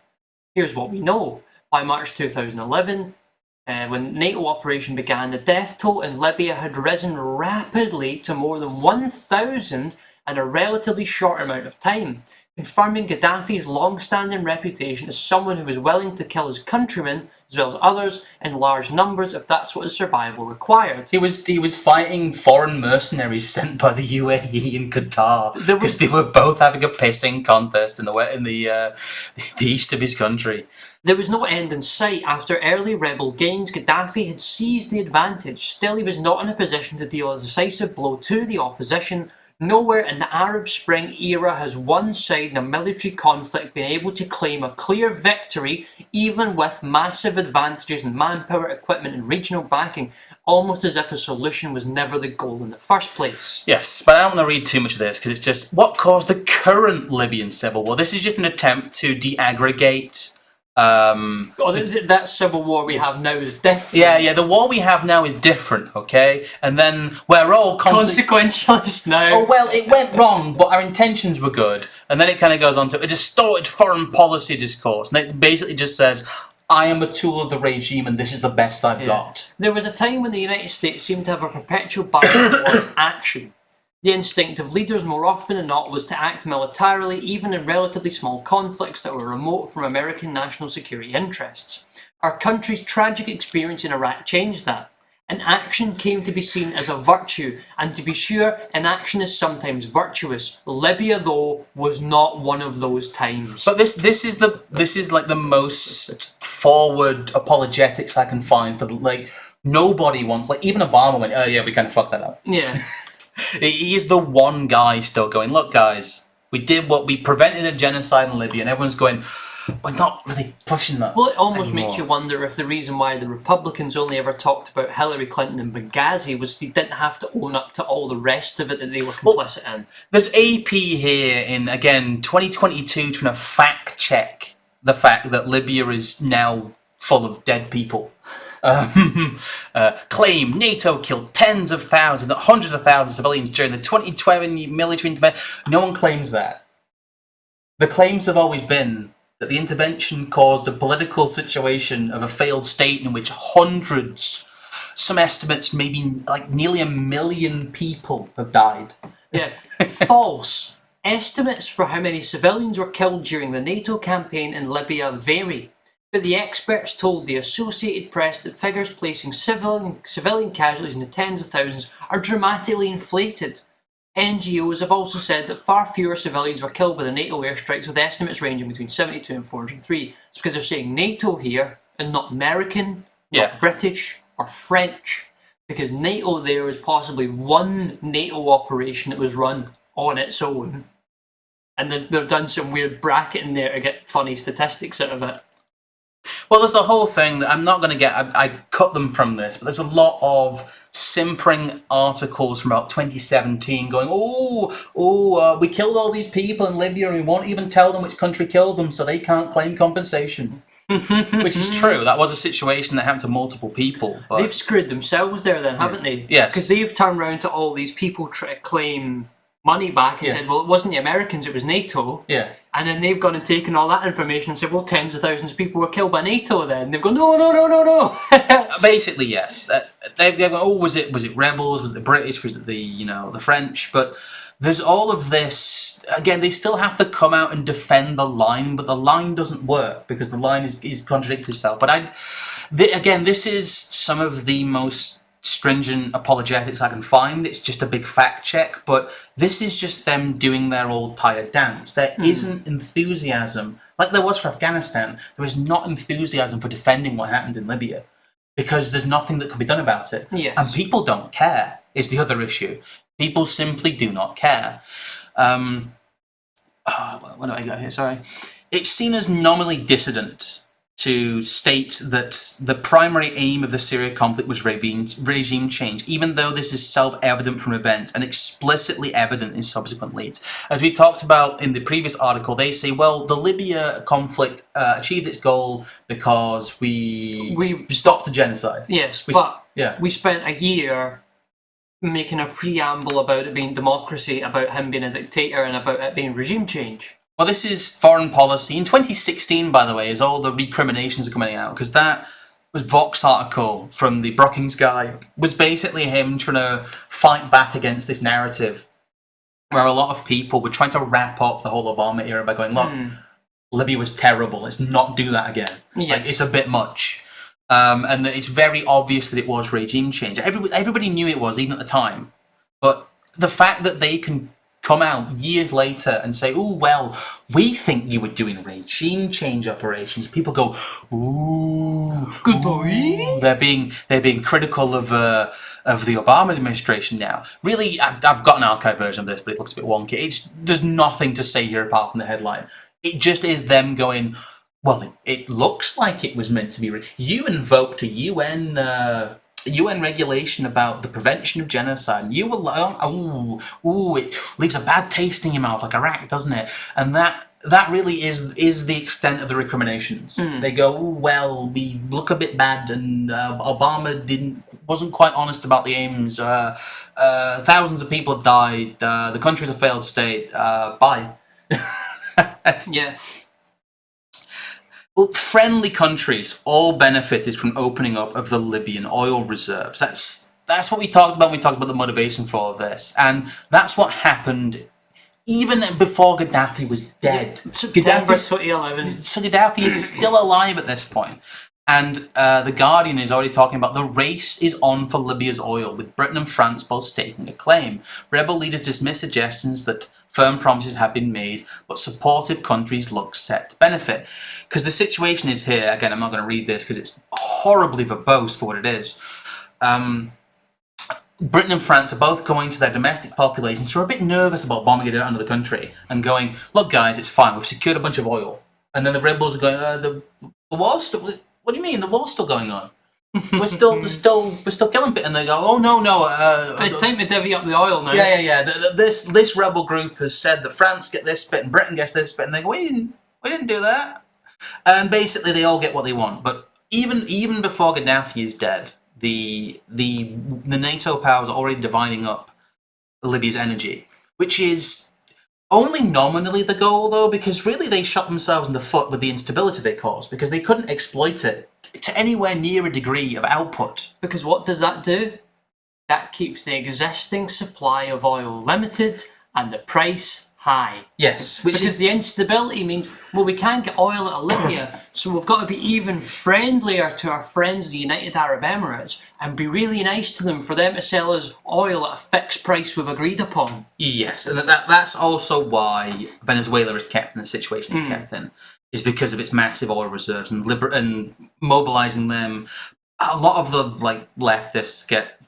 Here's what we know. By March 2011, when NATO operation began, the death toll in Libya had risen rapidly to more than 1,000 in a relatively short amount of time, confirming Gaddafi's long-standing reputation as someone who was willing to kill his countrymen as well as others in large numbers if that's what his survival required. He was fighting foreign mercenaries sent by the UAE and Qatar because they were both having a pissing contest in the east of his country. There was no end in sight. After early rebel gains, Gaddafi had seized the advantage. Still, he was not in a position to deal a decisive blow to the opposition, Nowhere in the Arab Spring era has one side in a military conflict been able to claim a clear victory, even with massive advantages in manpower, equipment, and regional backing, almost as if a solution was never the goal in the first place. Yes, but I don't want to read too much of this because it's just what caused the current Libyan civil war. This is just an attempt to de-aggregate. That civil war we have now is different. Yeah, the war we have now is different, okay? And then we're all consequentialist now. Oh, well, it went wrong, but our intentions were good. And then it kind of goes on to a distorted foreign policy discourse. And it basically just says, I am a tool of the regime and this is the best I've got. There was a time when the United States seemed to have a perpetual bias towards action. The instinct of leaders more often than not was to act militarily, even in relatively small conflicts that were remote from American national security interests. Our country's tragic experience in Iraq changed that. And action came to be seen as a virtue, and to be sure, inaction is sometimes virtuous. Libya, though, was not one of those times. But this is like the most forward apologetics I can find for nobody wants, like even Obama went, oh yeah, we kind of fucked that up. Yeah. He is the one guy still going, look guys, we prevented a genocide in Libya, and everyone's going, we're not really pushing that. Well, it almost anymore. makes you wonder if the reason why the Republicans only ever talked about Hillary Clinton and Benghazi was they didn't have to own up to all the rest of it that they were complicit in. There's AP here in, again, 2022 trying to fact check the fact that Libya is now full of dead people. Claim NATO killed tens of thousands, hundreds of thousands of civilians during the 2020 military intervention. No one claims that. The claims have always been that the intervention caused a political situation of a failed state in which hundreds, some estimates maybe like nearly 1 million people have died. Yeah, false. Estimates for how many civilians were killed during the NATO campaign in Libya vary. But the experts told the Associated Press that figures placing civilian casualties in the tens of thousands are dramatically inflated. NGOs have also said that far fewer civilians were killed by the NATO airstrikes, with estimates ranging between 72 and 403. It's because they're saying NATO here and not American, not British or French, because NATO there is possibly one NATO operation that was run on its own, and they've done some weird bracketing there to get funny statistics out of it. Well, there's the whole thing that I'm not going to get. I cut them from this, but there's a lot of simpering articles from about 2017 going, we killed all these people in Libya and we won't even tell them which country killed them, so they can't claim compensation. Which is true. That was a situation that happened to multiple people. But they've screwed themselves there then, haven't they? Yes. Because they've turned around to all these people trying to claim money back and said, well, it wasn't the Americans, it was NATO. Yeah. And then they've gone and taken all that information and said, well, tens of thousands of people were killed by NATO then. They've gone, no. Basically, yes. They've gone, was it rebels? Was it the British? Was it the French? But there's all of this. Again, they still have to come out and defend the line, but the line doesn't work because the line is contradicting itself. But again, this is some of the most stringent apologetics I can find. It's just a big fact check, but this is just them doing their old tired dance. There isn't enthusiasm like there was for Afghanistan. There is not enthusiasm for defending what happened in Libya because there's nothing that can be done about it. Yes. And people don't care is the other issue. People simply do not care. What do I got here? Sorry. It's seen as nominally dissident to state that the primary aim of the Syria conflict was regime change, even though this is self-evident from events and explicitly evident in subsequent leads. As we talked about in the previous article, they say, well, the Libya conflict achieved its goal because we stopped the genocide. Yes, we spent a year making a preamble about it being democracy, about him being a dictator, and about it being regime change. Well, this is foreign policy. In 2016, by the way, is all the recriminations are coming out, because that was Vox article from the Brookings guy, was basically him trying to fight back against this narrative, where a lot of people were trying to wrap up the whole Obama era by going, look, Libya was terrible, let's not do that again. Yes. Like, it's a bit much. And it's very obvious that it was regime change. Everybody knew it was, even at the time. But the fact that they can come out years later and say, "Oh well, we think you were doing regime change operations," people go, "Ooh, goodbye." They're being critical of the Obama administration now. Really, I've got an archive version of this, but it looks a bit wonky. There's nothing to say here apart from the headline. It just is them going, "Well, it looks like it was meant to be." You invoked a UN regulation about the prevention of genocide. And you were it leaves a bad taste in your mouth like Iraq, doesn't it? And that really is the extent of the recriminations. They go, well, we look a bit bad, and Obama wasn't quite honest about the aims. Thousands of people have died. The country's a failed state. Bye. Yeah. Well, friendly countries all benefited from opening up of the Libyan oil reserves. That's what we talked about when we talked about the motivation for all of this. And that's what happened even before Gaddafi was dead. September 2011. So Gaddafi is still alive at this point. And The Guardian is already talking about the race is on for Libya's oil, with Britain and France both staking a claim. Rebel leaders dismiss suggestions that firm promises have been made, but supportive countries look set to benefit. Because the situation is here, again, I'm not going to read this because it's horribly verbose for what it is. Britain and France are both going to their domestic populations who are a bit nervous about bombing it out of the country and going, "Look, guys, it's fine. We've secured a bunch of oil." And then the rebels are going, "The war's still. What do you mean? The war's still going on? We're still killing people." And they go, "Oh no. It's time to divvy up the oil now." Yeah. This rebel group has said that France get this bit and Britain gets this bit, and they go, "We didn't do that." And basically, they all get what they want. But even before Gaddafi is dead, the NATO powers are already dividing up Libya's energy, which is only nominally the goal, though, because really they shot themselves in the foot with the instability they caused, because they couldn't exploit it to anywhere near a degree of output. Because what does that do? That keeps the existing supply of oil limited and the price high. Yes, because the instability means, well, we can't get oil out of Libya, so we've got to be even friendlier to our friends, the United Arab Emirates, and be really nice to them for them to sell us oil at a fixed price we've agreed upon. Yes, and that's also why Venezuela is kept in the situation it's kept in, is because of its massive oil reserves and mobilizing them. A lot of the leftists get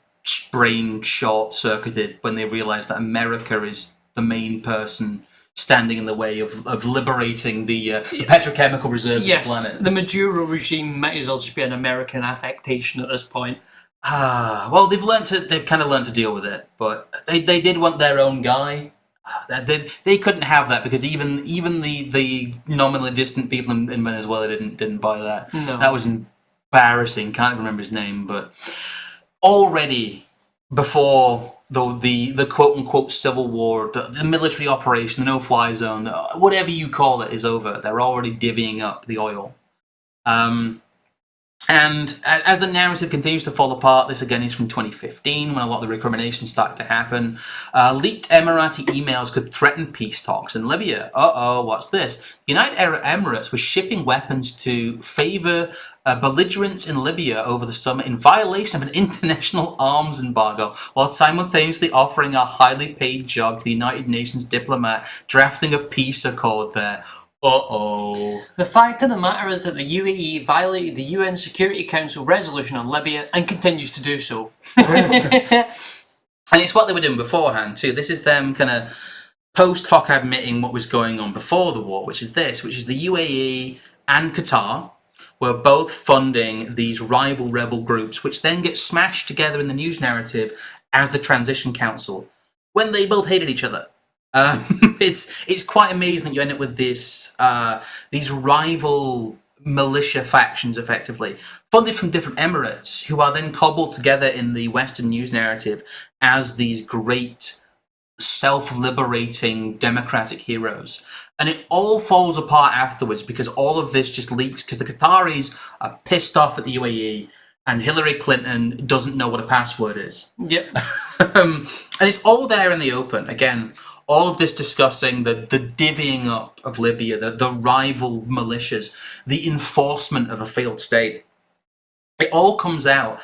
brain short-circuited when they realize that America is the main person standing in the way of liberating the petrochemical reserves of the planet. The Maduro regime might as well just be an American affectation at this point. Well, they've kind of learned to deal with it, but they did want their own guy. They couldn't have that because even the nominally distant people in Venezuela didn't buy that. No. That was embarrassing. Can't remember his name, but already before the quote unquote civil war, the military operation, the no-fly zone, whatever you call it, is over. They're already divvying up the oil. And as the narrative continues to fall apart, this again is from 2015 when a lot of the recriminations started to happen. Leaked Emirati emails could threaten peace talks in Libya. What's this? The United Arab Emirates was shipping weapons to favour belligerents in Libya over the summer in violation of an international arms embargo, while simultaneously offering a highly paid job to the United Nations diplomat drafting a peace accord there. The fact of the matter is that the UAE violated the UN Security Council resolution on Libya and continues to do so. And it's what they were doing beforehand too. This is them kind of post hoc admitting what was going on before the war, which is the UAE and Qatar were both funding these rival rebel groups, which then get smashed together in the news narrative as the Transition Council, when they both hated each other. It's quite amazing that you end up with these rival militia factions, effectively funded from different emirates, who are then cobbled together in the Western news narrative as these great self-liberating democratic heroes. And it all falls apart afterwards because all of this just leaks because the Qataris are pissed off at the UAE and Hillary Clinton doesn't know what a password is. Yep. And it's all there in the open. Again, all of this discussing the divvying up of Libya, the rival militias, the enforcement of a failed state. It all comes out,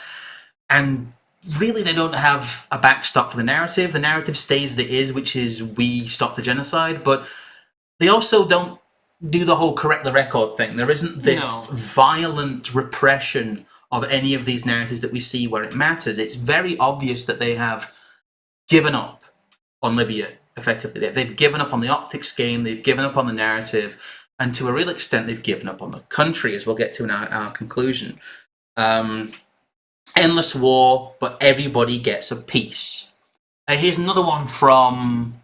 and really they don't have a backstop for the narrative. The narrative stays as it is, which is we stop the genocide, but they also don't do the whole correct the record thing. There isn't this violent repression of any of these narratives that we see where it matters. It's very obvious that they have given up on Libya, effectively. They've given up on the optics game, they've given up on the narrative, and to a real extent they've given up on the country, as we'll get to in our conclusion. Endless war, but everybody gets a piece. Here's another one from,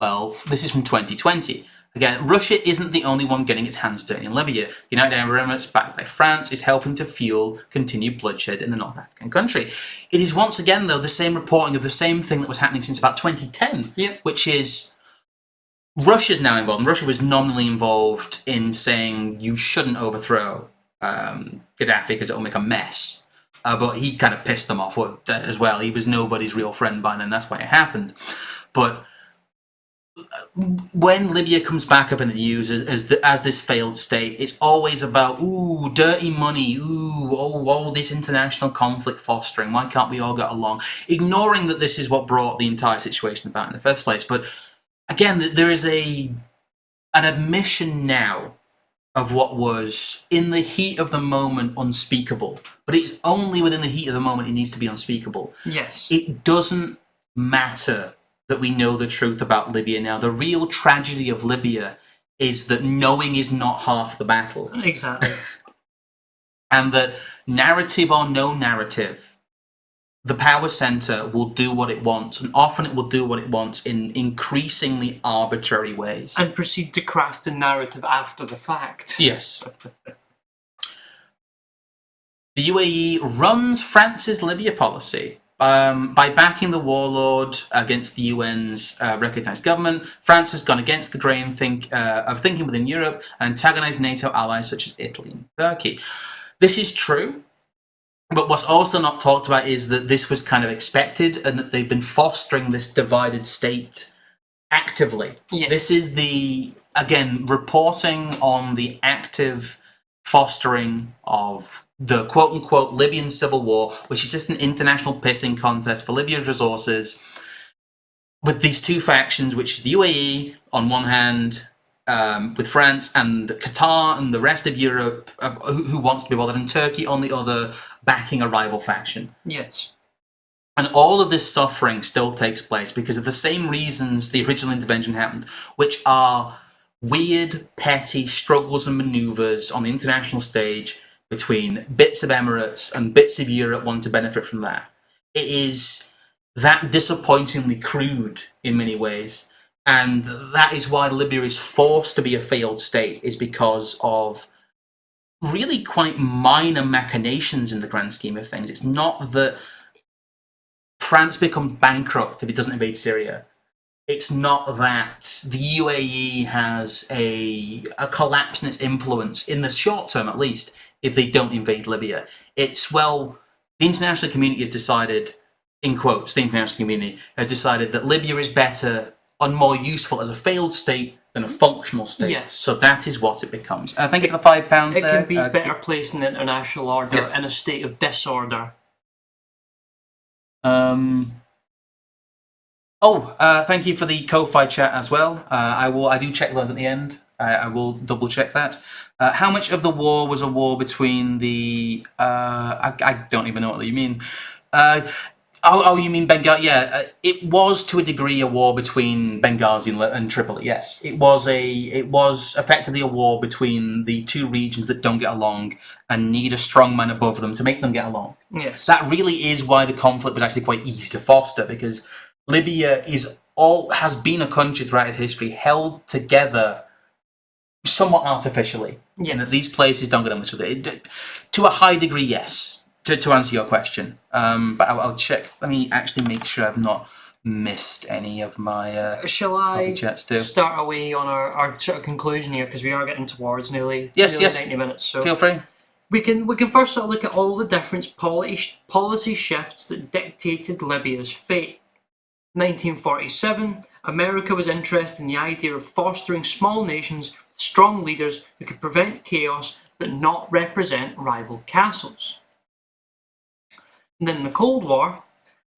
well, this is from 2020. Again, Russia isn't the only one getting its hands dirty in Libya. The United Arab Emirates, backed by France, is helping to fuel continued bloodshed in the North African country. It is once again, though, the same reporting of the same thing that was happening since about 2010, which is Russia's now involved. And Russia was nominally involved in saying you shouldn't overthrow Gaddafi because it'll make a mess. But he kind of pissed them off as well. He was nobody's real friend by then. That's why it happened. But when Libya comes back up in the news as this failed state, it's always about, ooh, dirty money, ooh, all this international conflict fostering, why can't we all get along? Ignoring that this is what brought the entire situation about in the first place. But again, there is an admission now of what was, in the heat of the moment, unspeakable. But it's only within the heat of the moment it needs to be unspeakable. Yes. It doesn't matter that we know the truth about Libya now. The real tragedy of Libya is that knowing is not half the battle. Exactly. And that narrative or no narrative, the power center will do what it wants, and often it will do what it wants in increasingly arbitrary ways. And proceed to craft a narrative after the fact. Yes. The UAE runs France's Libya policy. By backing the warlord against the UN's recognised government, France has gone against the grain of thinking within Europe and antagonised NATO allies such as Italy and Turkey. This is true, but what's also not talked about is that this was kind of expected and that they've been fostering this divided state actively. Yes. This is again, reporting on the active fostering of the quote-unquote Libyan civil war, which is just an international pissing contest for Libya's resources, with these two factions, which is the UAE on one hand, with France, and Qatar and the rest of Europe who wants to be bothered, and Turkey on the other, backing a rival faction. Yes. And all of this suffering still takes place because of the same reasons the original intervention happened, which are weird, petty struggles and manoeuvres on the international stage between bits of Emirates and bits of Europe wanting to benefit from that. It is that disappointingly crude in many ways, and that is why Libya is forced to be a failed state, is because of really quite minor machinations in the grand scheme of things. It's not that France becomes bankrupt if it doesn't invade Syria. It's not that the UAE has a collapse in its influence, in the short term at least, if they don't invade Libya. It's, well, the international community has decided, in quotes, the international community has decided that Libya is better and more useful as a failed state than a functional state. Yes. So that is what it becomes. Thank you for the £5 It there. can be better placed in the international order, Yes. in a state of disorder. Thank you for the Ko-Fi chat as well. I do check those at the end. I will double check that. How much of the war was a war between the? I don't even know what you mean. You mean Benghazi? Yeah, it was to a degree a war between Benghazi and Tripoli. Yes, it was effectively a war between the two regions that don't get along and need a strong man above them to make them get along. Yes, that really is why the conflict was actually quite easy to foster, because Libya has been a country throughout its history held together somewhat artificially. Yes. And that these places don't get on much of it. To a high degree, yes. To answer your question, but I'll check. Let me actually make sure I've not missed any of my Shall I chats too. Start away on our sort of conclusion here, because we are getting towards nearly 90 minutes. So feel free. We can first sort of look at all the different policy shifts that dictated Libya's fate. 1947, America was interested in the idea of fostering small nations with strong leaders who could prevent chaos but not represent rival castles. And then in the Cold War,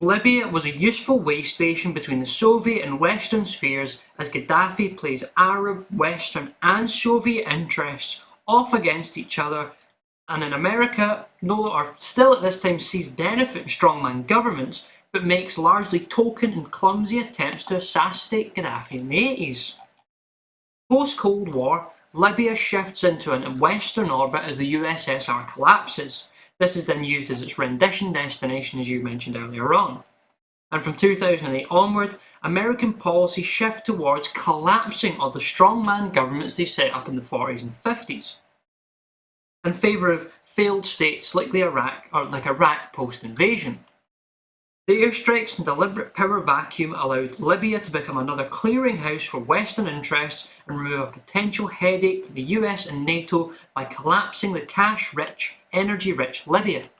Libya was a useful way station between the Soviet and Western spheres as Gaddafi plays Arab, Western and Soviet interests off against each other, and in America, still at this time sees benefit in strongman governments, but makes largely token and clumsy attempts to assassinate Gaddafi in the 80s. Post-Cold War, Libya shifts into an Western orbit as the USSR collapses. This is then used as its rendition destination, as you mentioned earlier on. And from 2008 onward, American policy shifts towards collapsing of the strongman governments they set up in the 40s and 50s, in favour of failed states like Iraq post-invasion. The airstrikes and deliberate power vacuum allowed Libya to become another clearinghouse for Western interests and remove a potential headache for the US and NATO by collapsing the cash-rich, energy-rich Libya.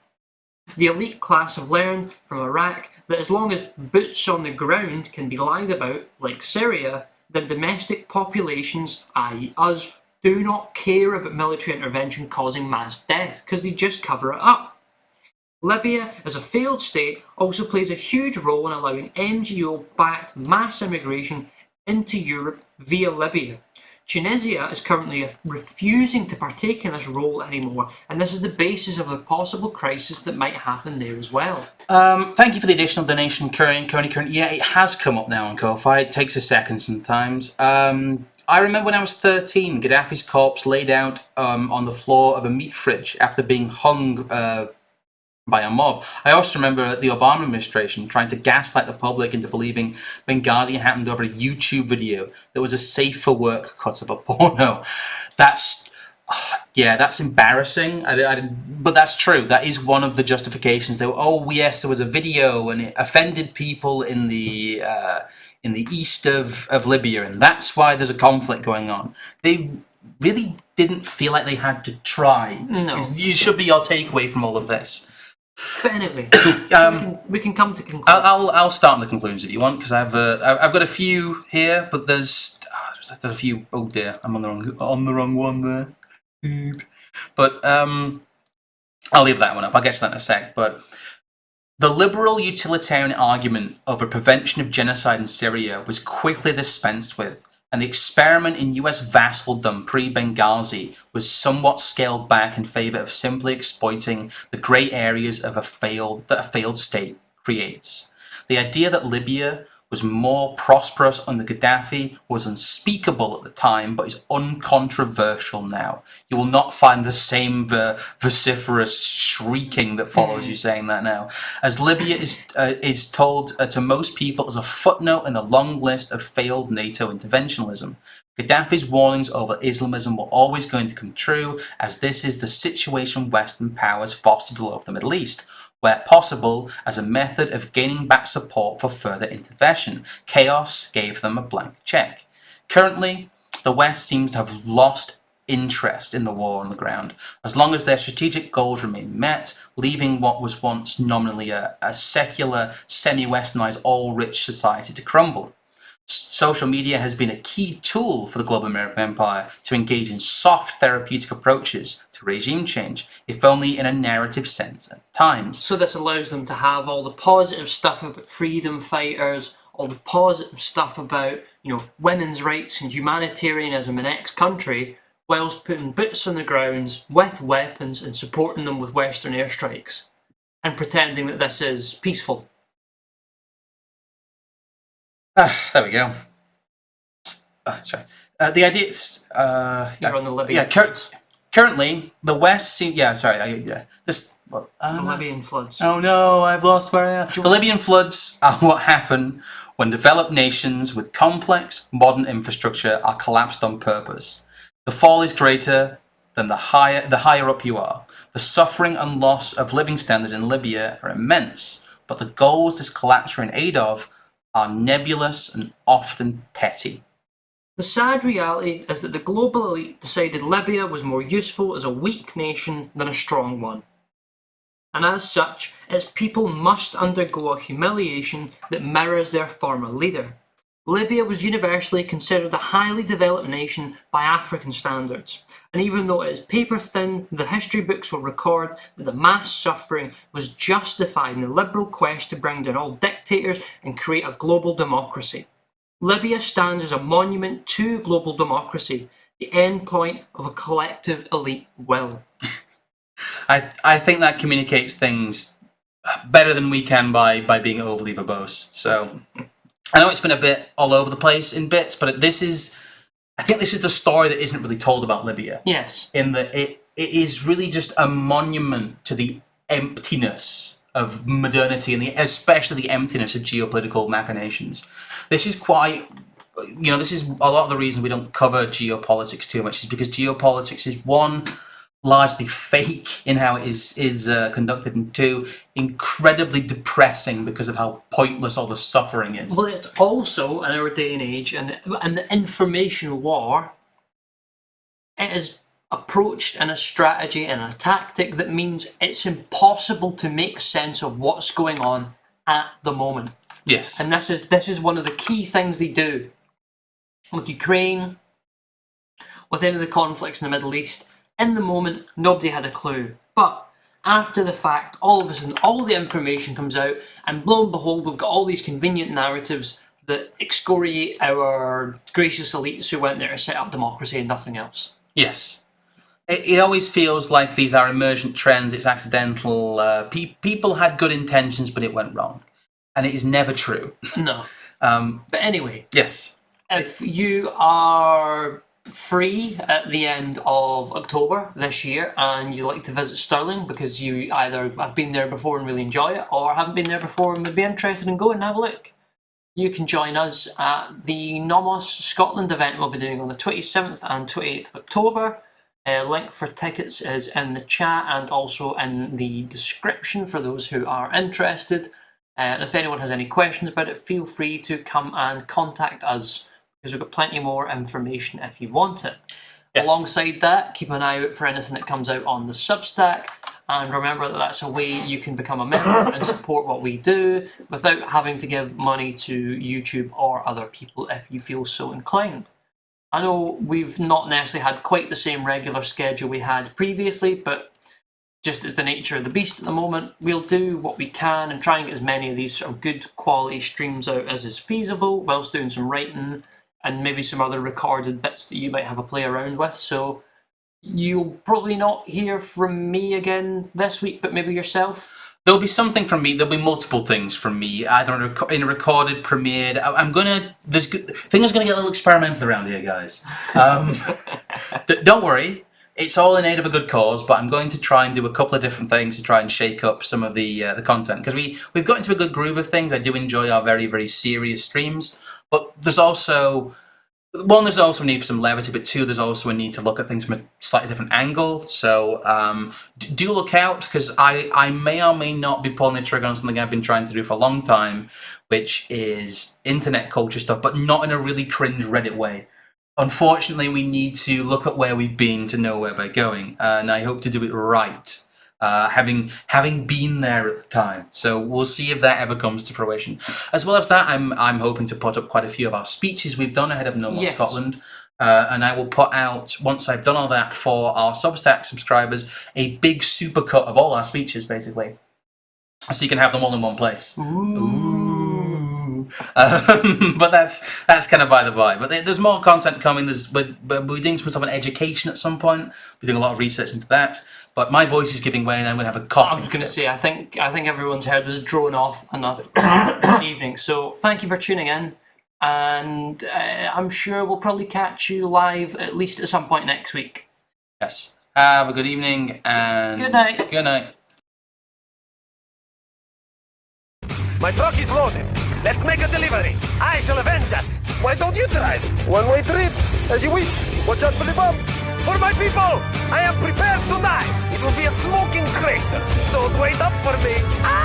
The elite class have learned from Iraq that as long as boots on the ground can be lied about, like Syria, then domestic populations, i.e. us, do not care about military intervention causing mass death because they just cover it up. Libya, as a failed state, also plays a huge role in allowing NGO-backed mass immigration into Europe via Libya. Tunisia is currently refusing to partake in this role anymore, and this is the basis of a possible crisis that might happen there as well. Thank you for the additional donation, Current. Yeah, it has come up now on Ko-Fi. It takes a second sometimes. I remember when I was 13, Gaddafi's corpse laid out on the floor of a meat fridge after being hung by a mob. I also remember the Obama administration trying to gaslight the public into believing Benghazi happened over a YouTube video that was a safe for work cut of a porno. That's embarrassing. But that's true. That is one of the justifications. They were, oh yes, there was a video and it offended people in the east of Libya, and that's why there's a conflict going on. They really didn't feel like they had to try. No. You should be your takeaway from all of this. But anyway, we can come to conclusion. I'll start on the conclusions if you want, because I've got a few here, but there's a few. Oh dear, I'm on the wrong one there. But I'll leave that one up. I'll get to that in a sec. But the liberal utilitarian argument over prevention of genocide in Syria was quickly dispensed with, and the experiment in US vassaldom pre-Benghazi was somewhat scaled back in favour of simply exploiting the grey areas of that a failed state creates. The idea that Libya was more prosperous under Gaddafi was unspeakable at the time, but is uncontroversial now. You will not find the same vociferous shrieking that follows you saying that now, as Libya is told to most people as a footnote in the long list of failed NATO interventionism. Gaddafi's warnings over Islamism were always going to come true, as this is the situation Western powers fostered all over the Middle East, where possible, as a method of gaining back support for further intervention. Chaos gave them a blank check. Currently, the West seems to have lost interest in the war on the ground, as long as their strategic goals remain met, leaving what was once nominally a secular, semi-westernized, all-rich society to crumble. Social media has been a key tool for the global American empire to engage in soft therapeutic approaches to regime change, if only in a narrative sense at times. So this allows them to have all the positive stuff about freedom fighters, all the positive stuff about, women's rights and humanitarianism in X country, whilst putting boots on the grounds with weapons and supporting them with Western airstrikes, and pretending that this is peaceful. There we go. Sorry. The idea is... You're on the Libyan floods. Currently, the West seems... Yeah, sorry. The Libyan floods. Oh no, I've lost where I am. The Libyan floods are what happen when developed nations with complex, modern infrastructure are collapsed on purpose. The fall is greater than the higher up you are. The suffering and loss of living standards in Libya are immense, but the goals this collapse are in aid of are nebulous and often petty. The sad reality is that the global elite decided Libya was more useful as a weak nation than a strong one. And as such, its people must undergo a humiliation that mirrors their former leader. Libya was universally considered a highly developed nation by African standards, and even though it is paper thin, the history books will record that the mass suffering was justified in the liberal quest to bring down all dictators and create a global democracy. Libya stands as a monument to global democracy, the end point of a collective elite will. I think that communicates things better than we can by being overly verbose. So I know it's been a bit all over the place in bits, but I think this is the story that isn't really told about Libya. Yes. In that it is really just a monument to the emptiness of modernity and especially the emptiness of geopolitical machinations. This is quite, this is a lot of the reason we don't cover geopolitics too much is because geopolitics is one, largely fake in how it is conducted, and two, incredibly depressing because of how pointless all the suffering is. Well, it's also, in our day and age, and the information war, it is approached in a strategy and a tactic that means it's impossible to make sense of what's going on at the moment. Yes. And this is one of the key things they do. With Ukraine, with any of the conflicts in the Middle East, in the moment, nobody had a clue. But after the fact, all of a sudden, all the information comes out, and lo and behold, we've got all these convenient narratives that excoriate our gracious elites who went there to set up democracy and nothing else. Yes. It always feels like these are emergent trends, it's accidental. People had good intentions, but it went wrong. And it is never true. No. But anyway. Yes. If you are free at the end of October this year and you like to visit Stirling because you either have been there before and really enjoy it or haven't been there before and would be interested in going and have a look, you can join us at the NOMOS Scotland event we'll be doing on the 27th and 28th of October. Link for tickets is in the chat and also in the description for those who are interested. And if anyone has any questions about it, feel free to come and contact us, because we've got plenty more information if you want it. Yes. Alongside that, keep an eye out for anything that comes out on the Substack, and remember that that's a way you can become a member and support what we do without having to give money to YouTube or other people if you feel so inclined. I know we've not necessarily had quite the same regular schedule we had previously, but just as the nature of the beast at the moment, we'll do what we can and try and get as many of these sort of good quality streams out as is feasible, whilst doing some writing and maybe some other recorded bits that you might have a play around with. So you'll probably not hear from me again this week, but maybe yourself. There'll be something from me. There'll be multiple things from me, either in a recorded, premiered. Things are gonna get a little experimental around here, guys. Don't worry. It's all in aid of a good cause, but I'm going to try and do a couple of different things to try and shake up some of the content, because we've got into a good groove of things. I do enjoy our very, very serious streams, but there's also a need for some levity, but two, there's also a need to look at things from a slightly different angle. So do look out, because I may or may not be pulling the trigger on something I've been trying to do for a long time, which is internet culture stuff, but not in a really cringe Reddit way. Unfortunately, we need to look at where we've been to know where we're going, and I hope to do it right, having been there at the time. So we'll see if that ever comes to fruition. As well as that, I'm hoping to put up quite a few of our speeches we've done ahead of NOMOS Scotland, and I will put out, once I've done all that for our Substack subscribers, a big supercut of all our speeches, basically, so you can have them all in one place. Ooh. But that's kind of by the by. But there's more content coming. We're doing some stuff on education at some point. We're doing a lot of research into that. But my voice is giving way, and I'm going to have a cough. I was going to say, I think everyone's heard us drone off enough this evening. So thank you for tuning in, and I'm sure we'll probably catch you live at least at some point next week. Yes. Have a good evening and good night. Good night. My truck is loaded. Let's make a delivery. I shall avenge us. Why don't you drive? One-way trip, as you wish. Watch out for the bomb. For my people, I am prepared to die. It will be a smoking crater. Don't wait up for me. Ah!